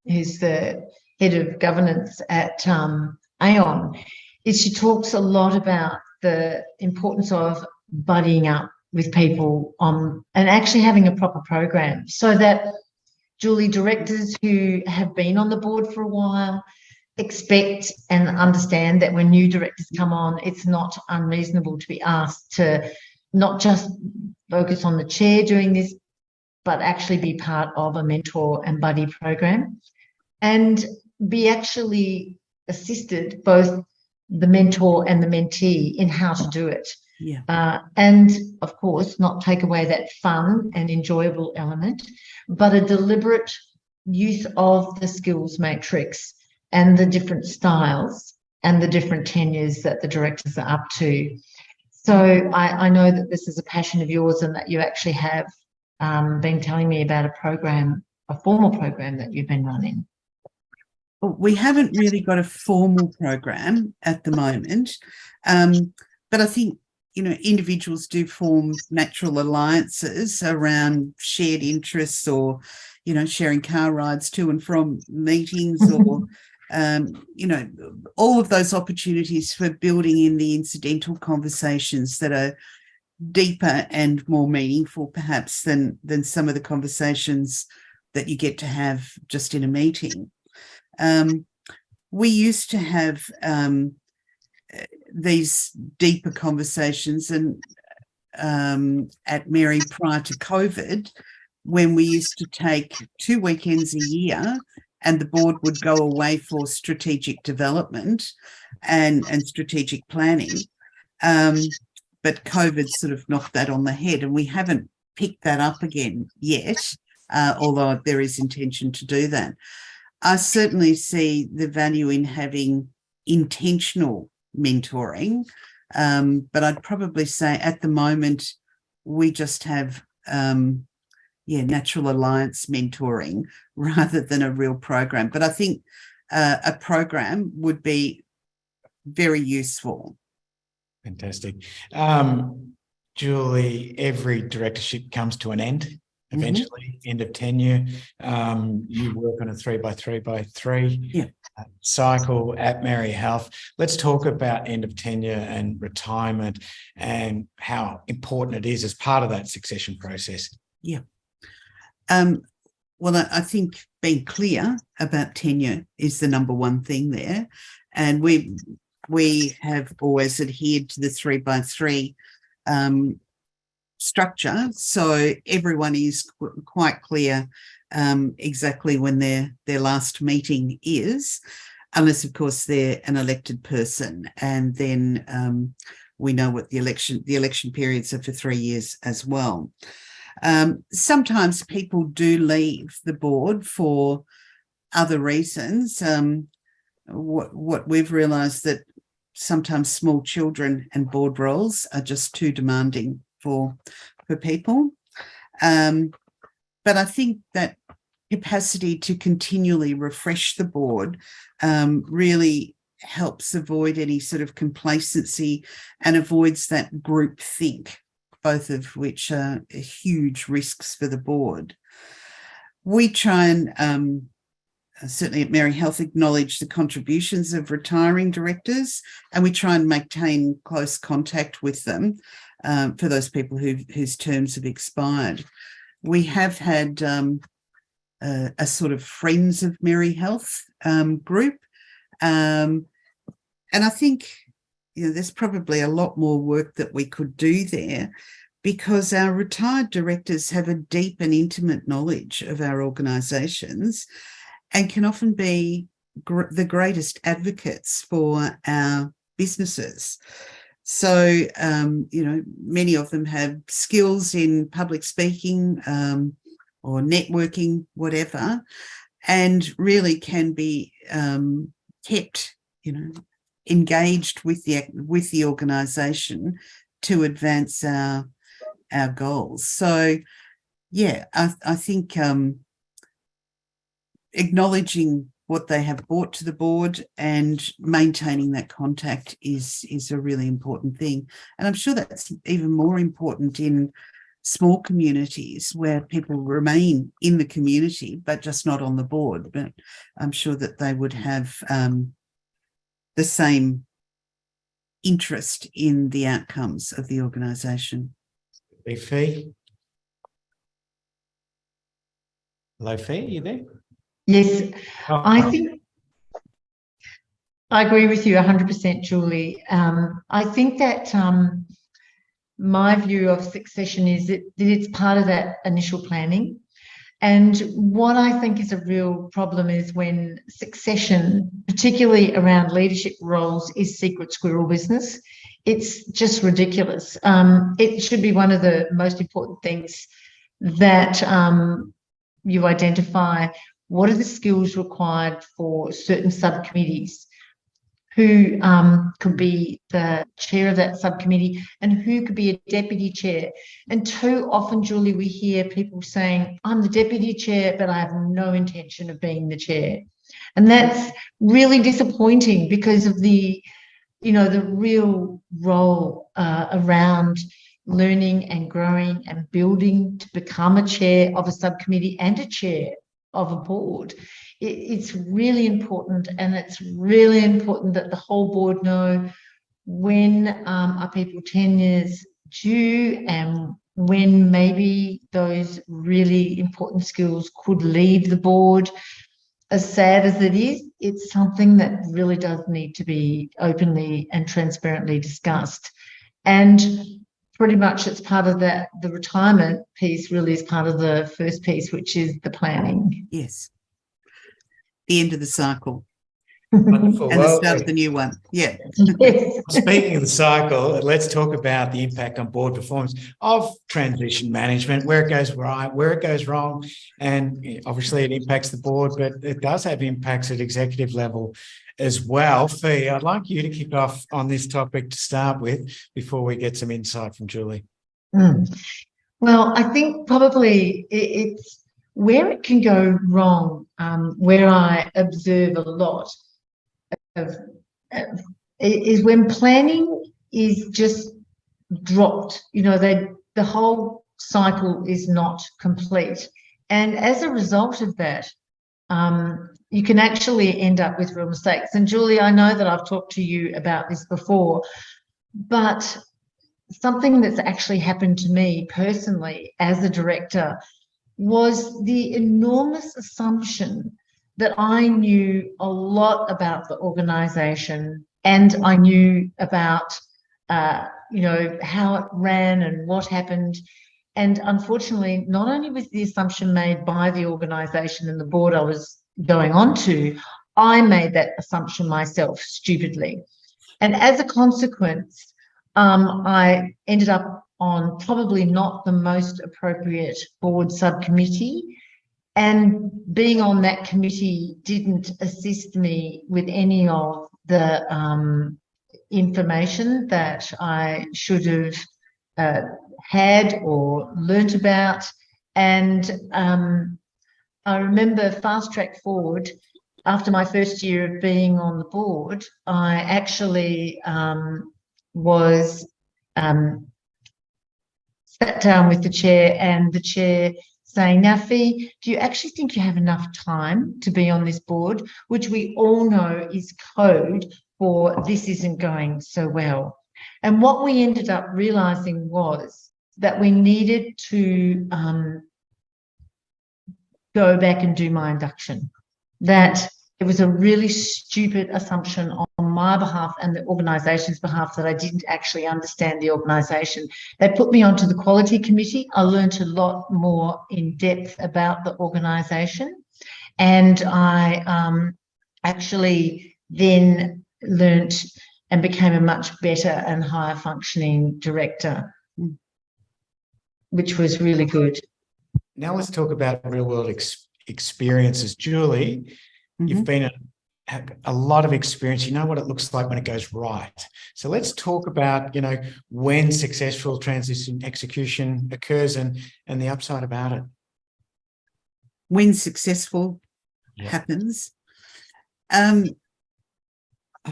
Speaker 3: who's the head of governance at Aon, is she talks a lot about the importance of buddying up with people and actually having a proper program, so that, Julie, directors who have been on the board for a while expect and understand that when new directors come on, it's not unreasonable to be asked to not just focus on the chair doing this, but actually be part of a mentor and buddy program, and be actually assisted, both the mentor and the mentee, in how to do it.
Speaker 2: Yeah.
Speaker 3: And of course, not take away that fun and enjoyable element, but a deliberate use of the skills matrix and the different styles and the different tenures that the directors are up to. So I know that this is a passion of yours, and that you actually have been telling me about a formal program that you've been running.
Speaker 2: Well, we haven't really got a formal program at the moment, but I think individuals do form natural alliances around shared interests, or sharing car rides to and from meetings, or all of those opportunities for building in the incidental conversations that are deeper and more meaningful perhaps than some of the conversations that you get to have just in a meeting. We used to have these deeper conversations and at Merri prior to COVID, when we used to take 2 weekends a year and the board would go away for strategic development and strategic planning. But COVID sort of knocked that on the head, and we haven't picked that up again yet, although there is intention to do that. I certainly see the value in having intentional mentoring, but I'd probably say at the moment we just have natural alliance mentoring rather than a real program. But I think a program would be very useful.
Speaker 1: Fantastic. Julie, every directorship comes to an end eventually, end of tenure. You work on a 3x3x3 cycle at Merri Health. Let's talk about end of tenure and retirement and how important it is as part of that succession process.
Speaker 2: Yeah. Well, I think being clear about tenure is the number one thing there. And we have always adhered to the 3x3 structure, so everyone is quite clear exactly when their last meeting is, unless of course they're an elected person, and then we know what the election periods are for 3 years as well. Sometimes people do leave the board for other reasons. What we've realised that sometimes small children and board roles are just too demanding for people. But I think that capacity to continually refresh the board really helps avoid any sort of complacency and avoids that group think, both of which are huge risks for the board. We try and certainly at Merri Health acknowledge the contributions of retiring directors, and we try and maintain close contact with them for those people whose terms have expired. We have had a sort of Friends of Merri Health group, and I think there's probably a lot more work that we could do there, because our retired directors have a deep and intimate knowledge of our organisations and can often be the greatest advocates for our businesses. So, many of them have skills in public speaking or networking, whatever, and really can be kept, engaged with the organisation to advance our goals. So, yeah, I think acknowledging what they have brought to the board and maintaining that contact is a really important thing. And I'm sure that's even more important in small communities where people remain in the community, but just not on the board. But I'm sure that they would have the same interest in the outcomes of the organisation.
Speaker 1: Fi? Hello, Fi, are you there?
Speaker 3: Yes,
Speaker 1: Oh.
Speaker 3: I think I agree with you 100%, Julie. I think that my view of succession is that it's part of that initial planning. And what I think is a real problem is when succession, particularly around leadership roles, is secret squirrel business. It's just ridiculous. It should be one of the most important things that you identify. What are the skills required for certain subcommittees? Who could be the chair of that subcommittee and who could be a deputy chair? And too often, Julie, we hear people saying, I'm the deputy chair, but I have no intention of being the chair. And that's really disappointing because of the real role around learning and growing and building to become a chair of a subcommittee and a chair of a board. It's really important, and it's really important that the whole board know when are people tenures due and when maybe those really important skills could leave the board. As sad as it is, it's something that really does need to be openly and transparently discussed. And pretty much it's part of that. The retirement piece really is part of the first piece, which is the planning.
Speaker 2: Yes. The end of the cycle.
Speaker 1: Wonderful.
Speaker 2: And the start of the new one. Yeah.
Speaker 3: Yes.
Speaker 1: Speaking of the cycle, let's talk about the impact on board performance of transition management, where it goes right, where it goes wrong. And obviously it impacts the board, but it does have impacts at executive level as well. Fi, I'd like you to kick off on this topic to start with before we get some insight from Julie.
Speaker 3: Well, I think probably it's where it can go wrong, where I observe a lot of is when planning is just dropped. The whole cycle is not complete, and as a result of that, you can actually end up with real mistakes. And Julie, I know that I've talked to you about this before, but something that's actually happened to me personally as a director was the enormous assumption that I knew a lot about the organisation and I knew about, how it ran and what happened. And unfortunately, not only was the assumption made by the organisation and the board I was going on to, I made that assumption myself stupidly. And as a consequence, I ended up on probably not the most appropriate board subcommittee. And being on that committee didn't assist me with any of the information that I should have had or learnt about. And I remember Fast Track Forward, after my first year of being on the board, I actually was sat down with the chair, and the chair saying, now, Fi, do you actually think you have enough time to be on this board, which we all know is code for this isn't going so well. And what we ended up realising was that we needed to go back and do my induction, that it was a really stupid assumption on my behalf and the organisation's behalf that I didn't actually understand the organisation. They put me onto the quality committee. I learned a lot more in depth about the organisation, and I actually then learnt and became a much better and higher functioning director, which was really good.
Speaker 1: Now let's talk about real world experiences. Julie, you've been a lot of experience. You know what it looks like when it goes right. So let's talk about, when successful transition execution occurs and the upside about it.
Speaker 2: When successful happens.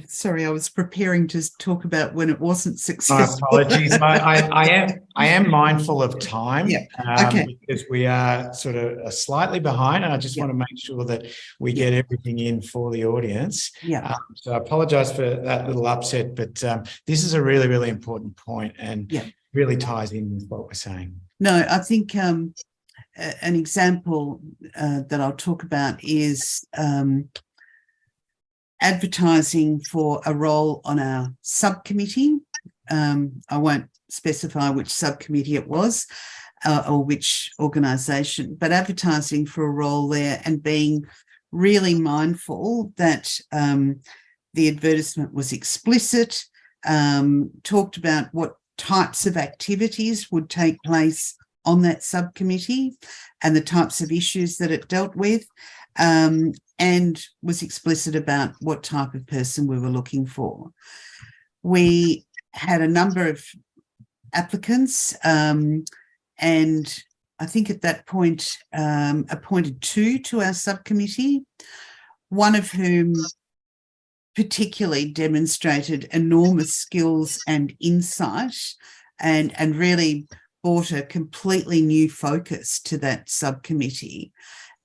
Speaker 2: Sorry, I was preparing to talk about when it wasn't successful.
Speaker 1: My apologies. I am mindful of time because we are sort of slightly behind, and I just want to make sure that we get everything in for the audience. So I apologise for that little upset, but this is a really, really important point and really ties in with what we're saying.
Speaker 2: No, I think an example that I'll talk about is advertising for a role on our subcommittee. I won't specify which subcommittee it was or which organisation, but advertising for a role there and being really mindful that the advertisement was explicit, talked about what types of activities would take place on that subcommittee and the types of issues that it dealt with, and was explicit about what type of person we were looking for. We had a number of applicants, and I think at that point appointed 2 to our subcommittee, one of whom particularly demonstrated enormous skills and insight and really brought a completely new focus to that subcommittee.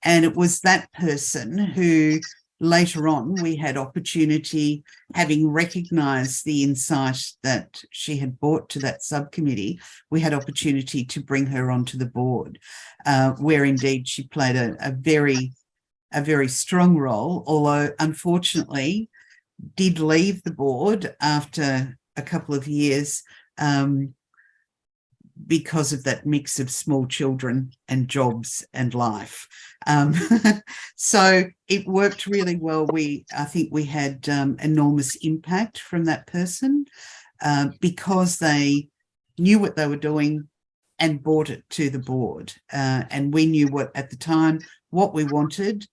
Speaker 2: And it was that person who later on we had opportunity, having recognised the insight that she had brought to that subcommittee, we had opportunity to bring her onto the board, where indeed she played a very strong role, although unfortunately did leave the board after a couple of years because of that mix of small children and jobs and life. So it worked really well. I think we had enormous impact from that person because they knew what they were doing and brought it to the board. And we knew at the time what we wanted,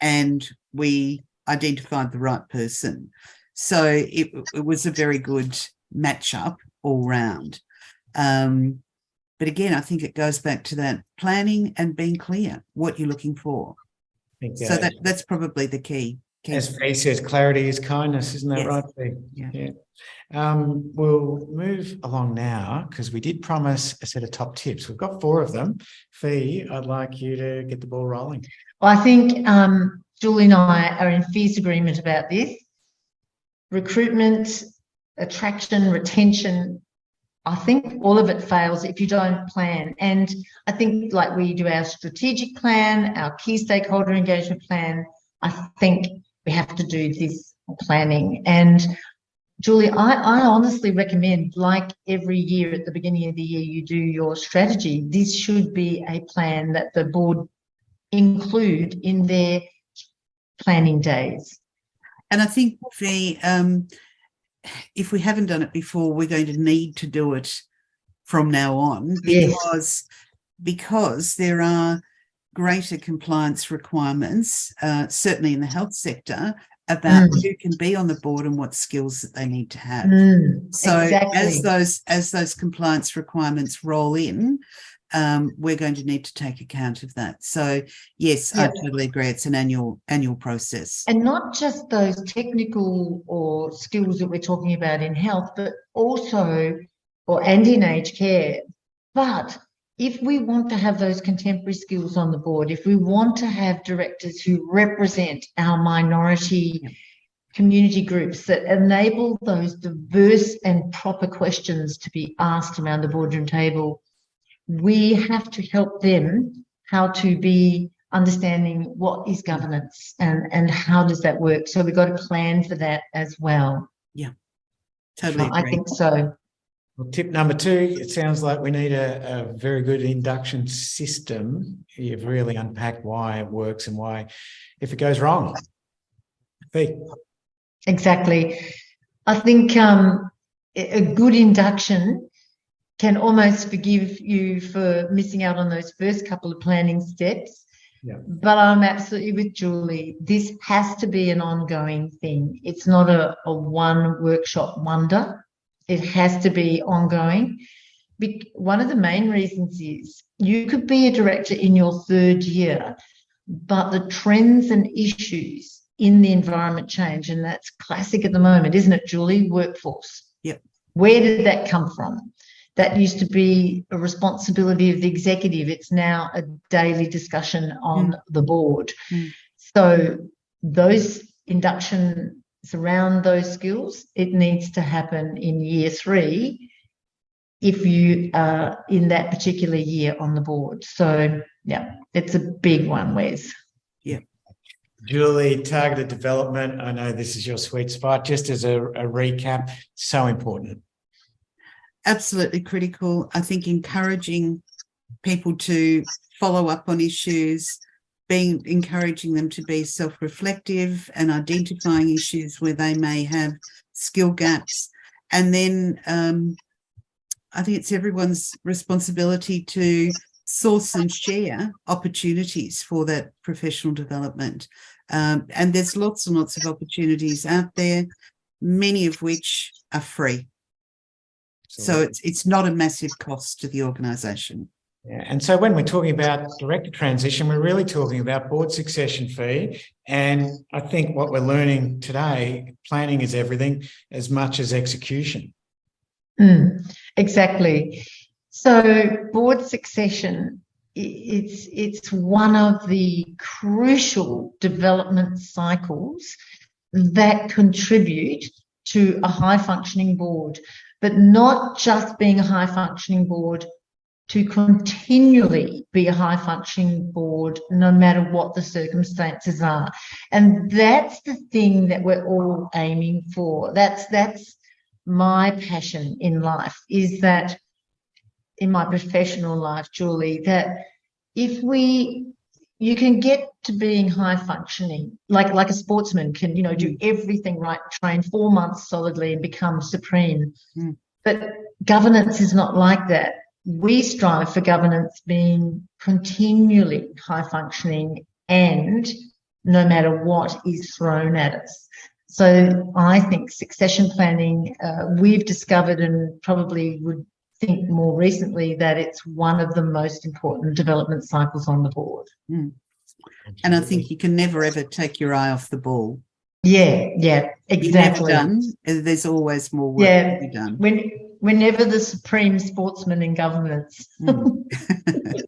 Speaker 2: and we identified the right person. So it was a very good matchup all round. But again, I think it goes back to that planning and being clear what you're looking for. So that's probably the key.
Speaker 1: As Fi says, clarity is kindness, isn't that right, Fi? Yeah. We'll move along now because we did promise a set of top tips. We've got 4 of them. Fi, I'd like you to get the ball rolling.
Speaker 3: Well, I think Julie and I are in fierce agreement about this. Recruitment, attraction, retention, I think all of it fails if you don't plan. And I think like we do our strategic plan, our key stakeholder engagement plan, I think we have to do this planning. And Julie, I honestly recommend, like every year at the beginning of the year, you do your strategy. This should be a plan that the board include in their planning days.
Speaker 2: And I think if we haven't done it before, we're going to need to do it from now on because there are greater compliance requirements, certainly in the health sector, about who can be on the board and what skills that they need to have. So as those compliance requirements roll in, we're going to need to take account of that. So yes, I totally agree. It's an annual process.
Speaker 3: And not just those technical or skills that we're talking about in health, but also, and in aged care. But if we want to have those contemporary skills on the board, if we want to have directors who represent our minority community groups that enable those diverse and proper questions to be asked around the boardroom table, we have to help them how to be understanding what is governance and how does that work. So we've got to plan for that as well.
Speaker 2: Yeah, totally agree.
Speaker 3: I think so.
Speaker 1: Well, tip number 2, it sounds like we need a very good induction system. You've really unpacked why it works and why, if it goes wrong.
Speaker 3: Exactly. I think a good induction can almost forgive you for missing out on those first couple of planning steps.
Speaker 1: Yeah.
Speaker 3: But I'm absolutely with Julie. This has to be an ongoing thing. It's not a one workshop wonder. It has to be ongoing. One of the main reasons is you could be a director in your 3rd year, but the trends and issues in the environment change, and that's classic at the moment, isn't it, Julie? Workforce.
Speaker 2: Yep.
Speaker 3: Where did that come from? That used to be a responsibility of the executive. It's now a daily discussion on the board. So those inductions around those skills, it needs to happen in year 3 if you are in that particular year on the board. So, yeah, it's a big one, Wes.
Speaker 2: Yeah.
Speaker 1: Julie, targeted development, I know this is your sweet spot. Just as a recap, so important.
Speaker 2: Absolutely critical. I think encouraging people to follow up on issues, encouraging them to be self-reflective and identifying issues where they may have skill gaps. And then I think it's everyone's responsibility to source and share opportunities for that professional development. And there's lots and lots of opportunities out there, many of which are free. So it's not a massive cost to the organisation.
Speaker 1: Yeah. And so when we're talking about director transition, we're really talking about board succession fee. And I think what we're learning today, planning is everything as much as execution.
Speaker 3: Exactly. So board succession, it's one of the crucial development cycles that contribute to a high-functioning board, but not just being a high-functioning board, to continually be a high-functioning board no matter what the circumstances are. And that's the thing that we're all aiming for. That's my passion in life, is that in my professional life, Julie, that if you can get to being high-functioning, like a sportsman can, do everything right, train 4 months solidly and become supreme. But governance is not like that. We strive for governance being continually high-functioning and no matter what is thrown at us. So I think succession planning, we've discovered, and probably would think more recently, that it's one of the most important development cycles on the board.
Speaker 2: And I think you can never, ever take your eye off the ball.
Speaker 3: Yeah, exactly.
Speaker 2: You're never done. There's always more work to be done.
Speaker 3: We're never the supreme sportsman in governance.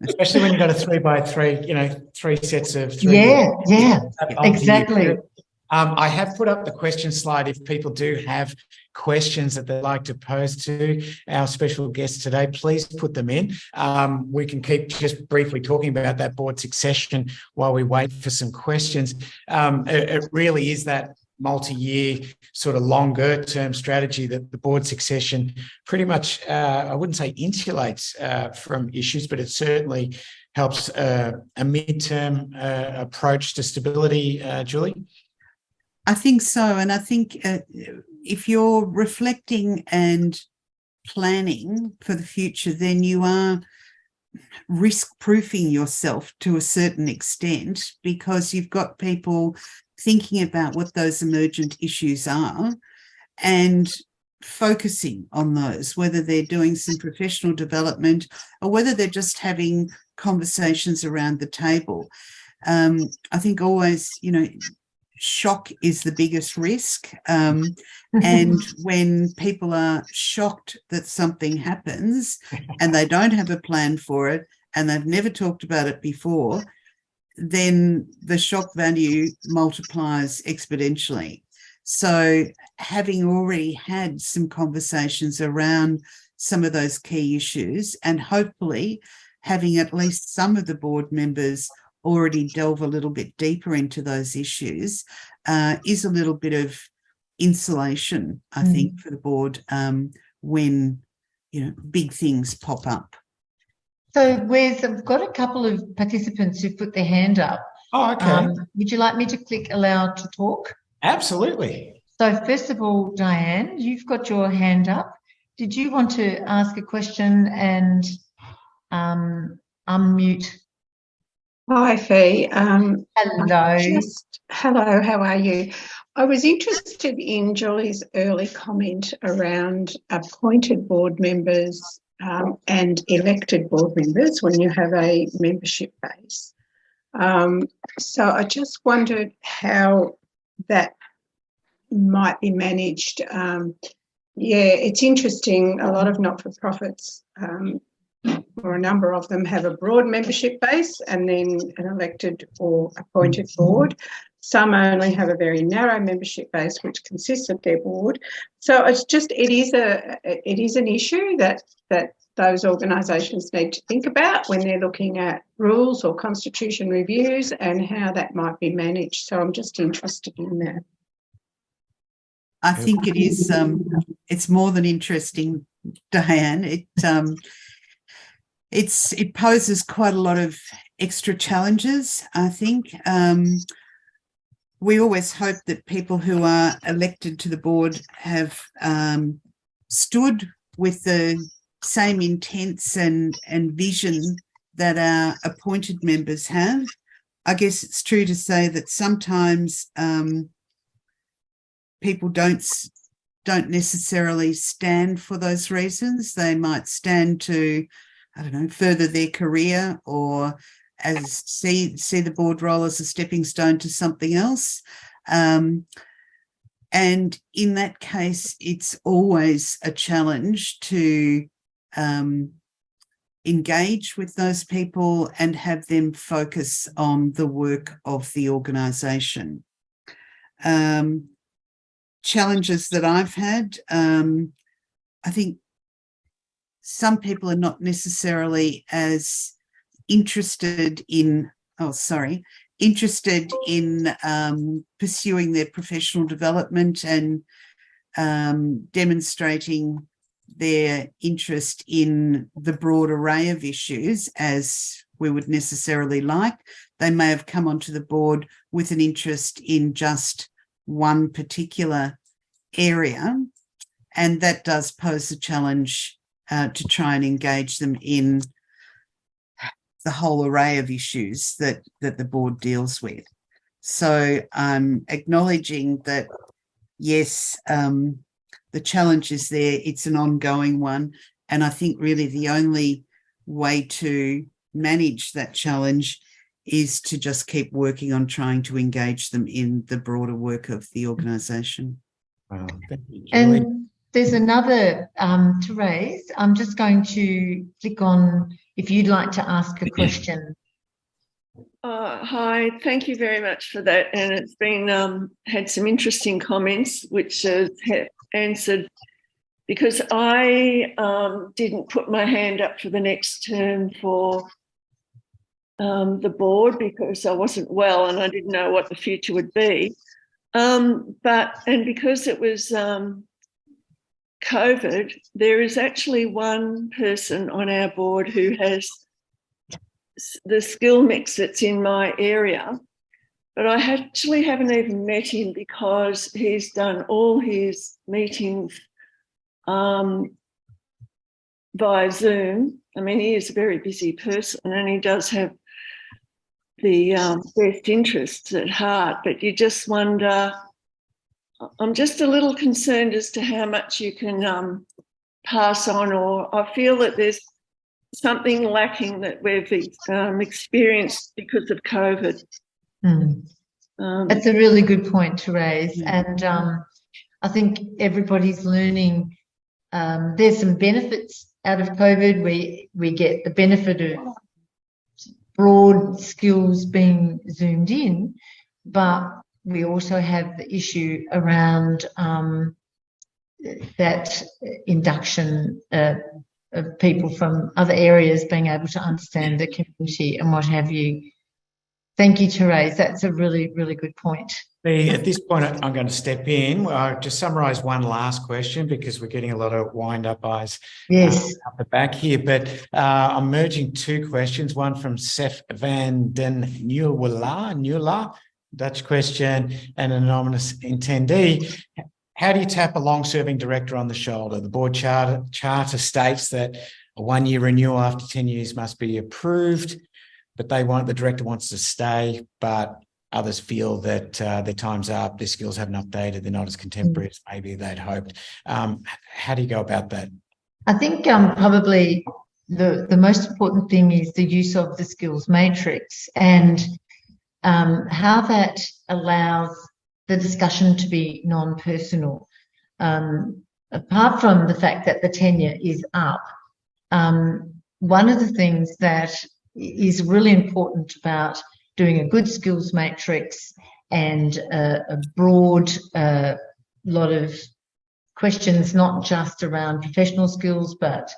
Speaker 1: Especially when you've got a 3x3, 3 sets of 3.
Speaker 3: Yeah, exactly.
Speaker 1: I have put up the question slide if people do have questions that they'd like to pose to our special guests today. Please put them in. We can keep just briefly talking about that board succession while we wait for some questions. It really is that multi-year sort of longer term strategy that the board succession pretty much, I wouldn't say insulates from issues, but it certainly helps a midterm approach to stability. Julie?
Speaker 2: I think so. And I think if you're reflecting and planning for the future, then you are risk proofing yourself to a certain extent, because you've got people thinking about what those emergent issues are and focusing on those, whether they're doing some professional development or whether they're just having conversations around the table. I think always, shock is the biggest risk. And when people are shocked that something happens and they don't have a plan for it and they've never talked about it before, then the shock value multiplies exponentially. So having already had some conversations around some of those key issues, and hopefully having at least some of the board members already delve a little bit deeper into those issues, is a little bit of insulation, I think, for the board when big things pop up.
Speaker 3: So, Wes, I've got a couple of participants who've put their hand up.
Speaker 1: Oh, okay.
Speaker 3: Would you like me to click allow to talk?
Speaker 1: Absolutely.
Speaker 3: So, first of all, Diane, you've got your hand up. Did you want to ask a question and unmute?
Speaker 4: Hi, Fi.
Speaker 3: Hello.
Speaker 4: Hello, how are you? I was interested in Julie's early comment around appointed board members and elected board members when you have a membership base. So I just wondered how that might be managed. It's interesting. A lot of not-for-profits, or a number of them, have a broad membership base and then an elected or appointed board. Some only have a very narrow membership base, which consists of their board. So it is an issue that those organisations need to think about when they're looking at rules or constitution reviews and how that might be managed. So I'm just interested in that.
Speaker 2: I think it is. It's more than interesting, Diane. It poses quite a lot of extra challenges, I think. We always hope that people who are elected to the board have stood with the same intents and vision that our appointed members have. I guess it's true to say that sometimes people don't necessarily stand for those reasons. They might stand to, further their career or see the board role as a stepping stone to something else. And in that case, it's always a challenge to engage with those people and have them focus on the work of the organisation. Challenges that I've had, I think some people are not necessarily as interested in pursuing their professional development and demonstrating their interest in the broad array of issues as we would necessarily like. They may have come onto the board with an interest in just one particular area, and that does pose a challenge to try and engage them in the whole array of issues that the board deals with. So I'm acknowledging that, yes, the challenge is there. It's an ongoing one. And I think really the only way to manage that challenge is to just keep working on trying to engage them in the broader work of the organisation.
Speaker 1: Wow, thank you, Julie.
Speaker 3: And there's another to raise. I'm just going to click on if you'd like to ask a question.
Speaker 5: Hi, thank you very much for that. And it's been had some interesting comments which have answered, because I didn't put my hand up for the next term for the board because I wasn't well and I didn't know what the future would be. And because it was COVID, there is actually one person on our board who has the skill mix that's in my area, but I actually haven't even met him because he's done all his meetings via Zoom. I mean, he is a very busy person and he does have the best interests at heart, but you just wonder, I'm just a little concerned as to how much you can pass on, or I feel that there's something lacking that we've experienced because of COVID.
Speaker 3: That's a really good point to raise. And I think everybody's learning. There's some benefits out of COVID. We get the benefit of broad skills being zoomed in, but we also have the issue around that induction of people from other areas being able to understand the community and what have you. Thank you, Therese. That's a really, really good point.
Speaker 1: At this point, I'm going to step in. I'll just summarise one last question because we're getting a lot of wind-up eyes up the back here. But I'm merging two questions, one from Sef van den Nieuwla, Dutch question, and an anonymous attendee. How do you tap a long-serving director on the shoulder? The board charter states that a one-year renewal after 10 years must be approved, but the director wants to stay, but others feel that their time's up, their skills haven't updated, they're not as contemporary as maybe they'd hoped. How do you go about that?
Speaker 3: I think probably the most important thing is the use of the skills matrix and how that allows the discussion to be non-personal. Apart from the fact that the tenure is up, one of the things that is really important about doing a good skills matrix and a broad lot of questions, not just around professional skills, but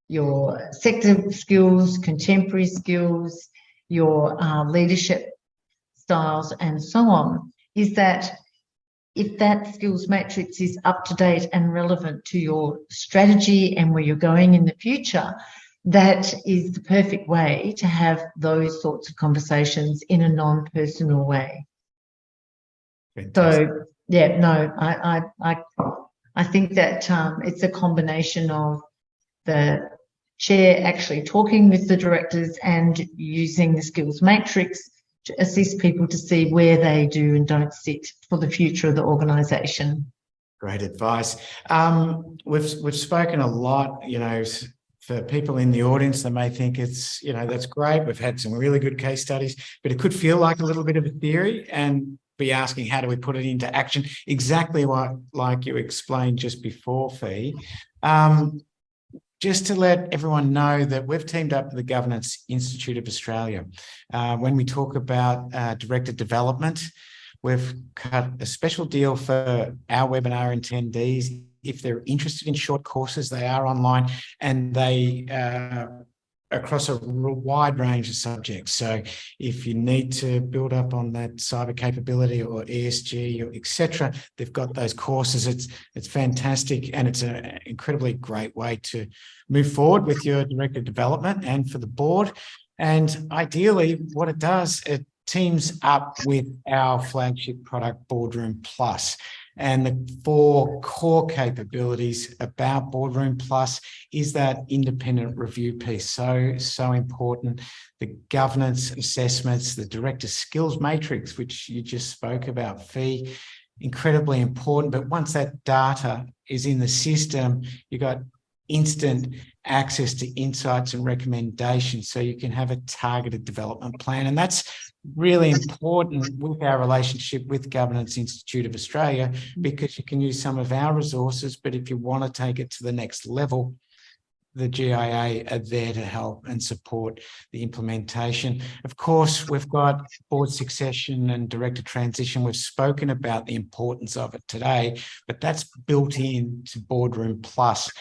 Speaker 3: your sector skills, contemporary skills, your leadership styles, and so on, is that if that skills matrix is up to date and relevant to your strategy and where you're going in the future, that is the perfect way to have those sorts of conversations in a non-personal way. Fantastic. So, yeah, no, I think that it's a combination of the chair actually talking with the directors and using the skills matrix to assist people to see where they do and don't sit for the future of the organisation.
Speaker 1: Great advice. We've spoken a lot, for people in the audience, they may think it's, that's great. We've had some really good case studies, but it could feel like a little bit of a theory and be asking, how do we put it into action? Exactly like you explained just before, Fi. Just to let everyone know that we've teamed up with the Governance Institute of Australia. When we talk about director development, we've cut a special deal for our webinar attendees. If they're interested in short courses, they are online and they across a wide range of subjects. So if you need to build up on that cyber capability or ESG or etc., they've got those courses. It's fantastic, and it's an incredibly great way to move forward with your director development and for the board. And ideally, what it does, it teams up with our flagship product, Boardroom Plus. And the 4 core capabilities about Boardroom Plus is that independent review piece. So important. The governance assessments, the director skills matrix, which you just spoke about, Fi, incredibly important. But once that data is in the system, you've got instant access to insights and recommendations, so you can have a targeted development plan. And that's really important with our relationship with Governance Institute of Australia, because you can use some of our resources, but if you want to take it to the next level, the GIA are there to help and support the implementation. Of course, we've got board succession and director transition. We've spoken about the importance of it today, but that's built into Boardroom Plus.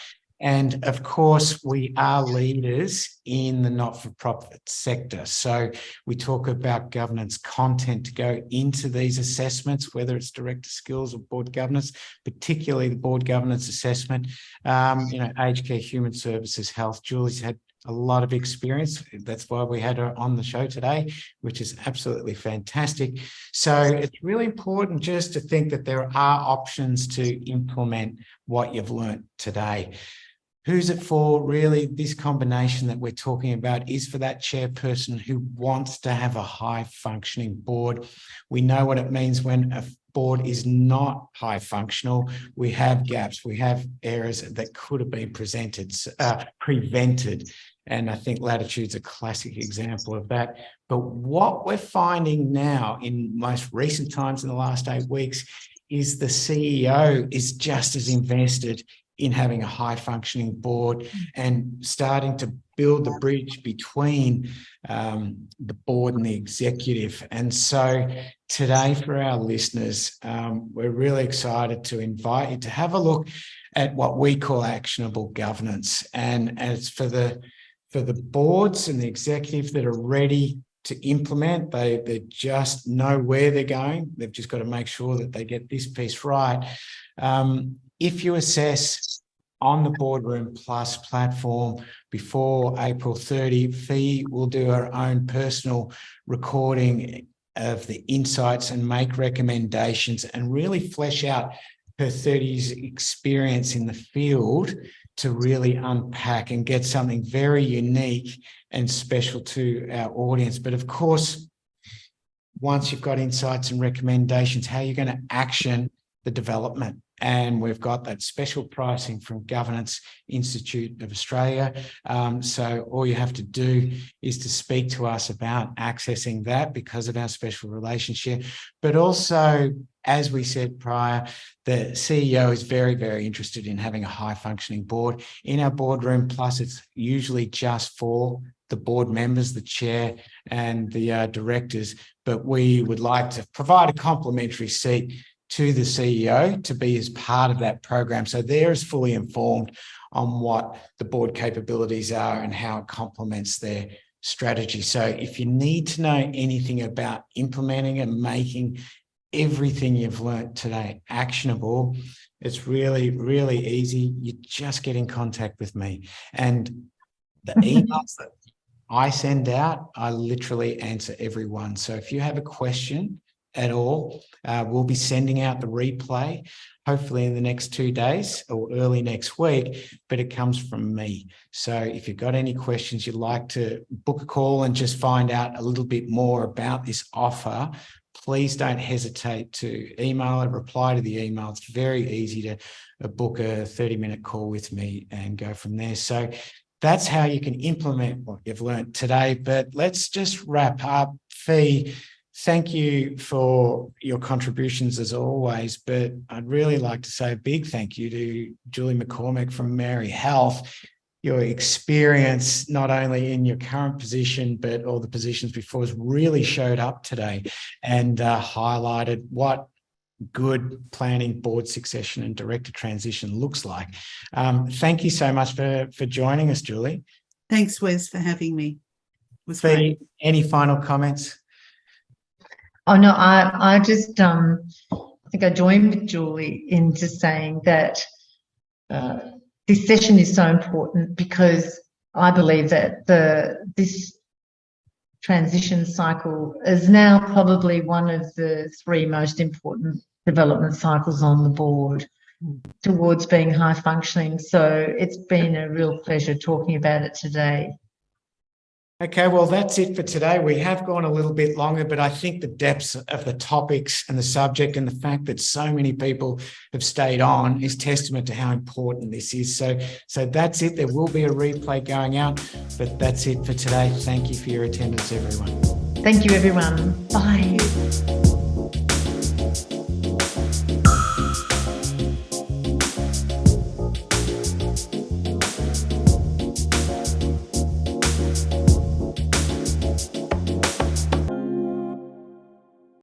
Speaker 1: And of course, we are leaders in the not-for-profit sector. So we talk about governance content to go into these assessments, whether it's director skills or board governance, particularly the board governance assessment, aged care, human services, health. Julie's had a lot of experience. That's why we had her on the show today, which is absolutely fantastic. So it's really important just to think that there are options to implement what you've learned today. Who's it for? Really, this combination that we're talking about is for that chairperson who wants to have a high functioning board. We know what it means when a board is not high functional. We have gaps, we have errors that could have been prevented. And I think Latitude's a classic example of that. But what we're finding now in most recent times in the last 8 weeks is the CEO is just as invested in having a high functioning board and starting to build the bridge between the board and the executive. And so today for our listeners, we're really excited to invite you to have a look at what we call actionable governance. And it's for the boards and the executive that are ready to implement. They just know where they're going. They've just got to make sure that they get this piece right. If you assess on the Boardroom Plus platform before April 30, Fi will do her own personal recording of the insights and make recommendations and really flesh out her 30s experience in the field to really unpack and get something very unique and special to our audience. But of course, once you've got insights and recommendations, how you're going to action the development. And we've got that special pricing from Governance Institute of Australia. So all you have to do is to speak to us about accessing that because of our special relationship. But also, as we said prior, the CEO is very, very interested in having a high functioning board. In our Boardroom Plus, it's usually just for the board members, the chair and the directors, but we would like to provide a complimentary seat to the CEO to be as part of that program. So they're as fully informed on what the board capabilities are and how it complements their strategy. So if you need to know anything about implementing and making everything you've learned today actionable, it's really, really easy. You just get in contact with me. And the emails that I send out, I literally answer every one. So if you have a question at all, we'll be sending out the replay, hopefully in the next 2 days or early next week, but it comes from me. So if you've got any questions, you'd like to book a call and just find out a little bit more about this offer, please don't hesitate to email and reply to the email. It's very easy to book a 30-minute call with me and go from there. So that's how you can implement what you've learned today. But let's just wrap up. Fi, thank you for your contributions as always, but I'd really like to say a big thank you to Julie McCormack from Merri Health. Your experience, not only in your current position, but all the positions before, has really showed up today and highlighted what good planning, board succession and director transition looks like. Thank you so much for joining us, Julie.
Speaker 2: Thanks, Wes, for having me. It was
Speaker 1: Fi,
Speaker 2: great.
Speaker 1: any final comments?
Speaker 3: Oh, no, I just, I think I joined with Julie in just saying that this session is so important because I believe that this transition cycle is now probably one of the 3 most important development cycles on the board towards being high functioning. So it's been a real pleasure talking about it today.
Speaker 1: Okay, well, that's it for today. We have gone a little bit longer, but I think the depths of the topics and the subject and the fact that so many people have stayed on is testament to how important this is. So that's it. There will be a replay going out, but that's it for today. Thank you for your attendance, everyone.
Speaker 3: Thank you, everyone. Bye.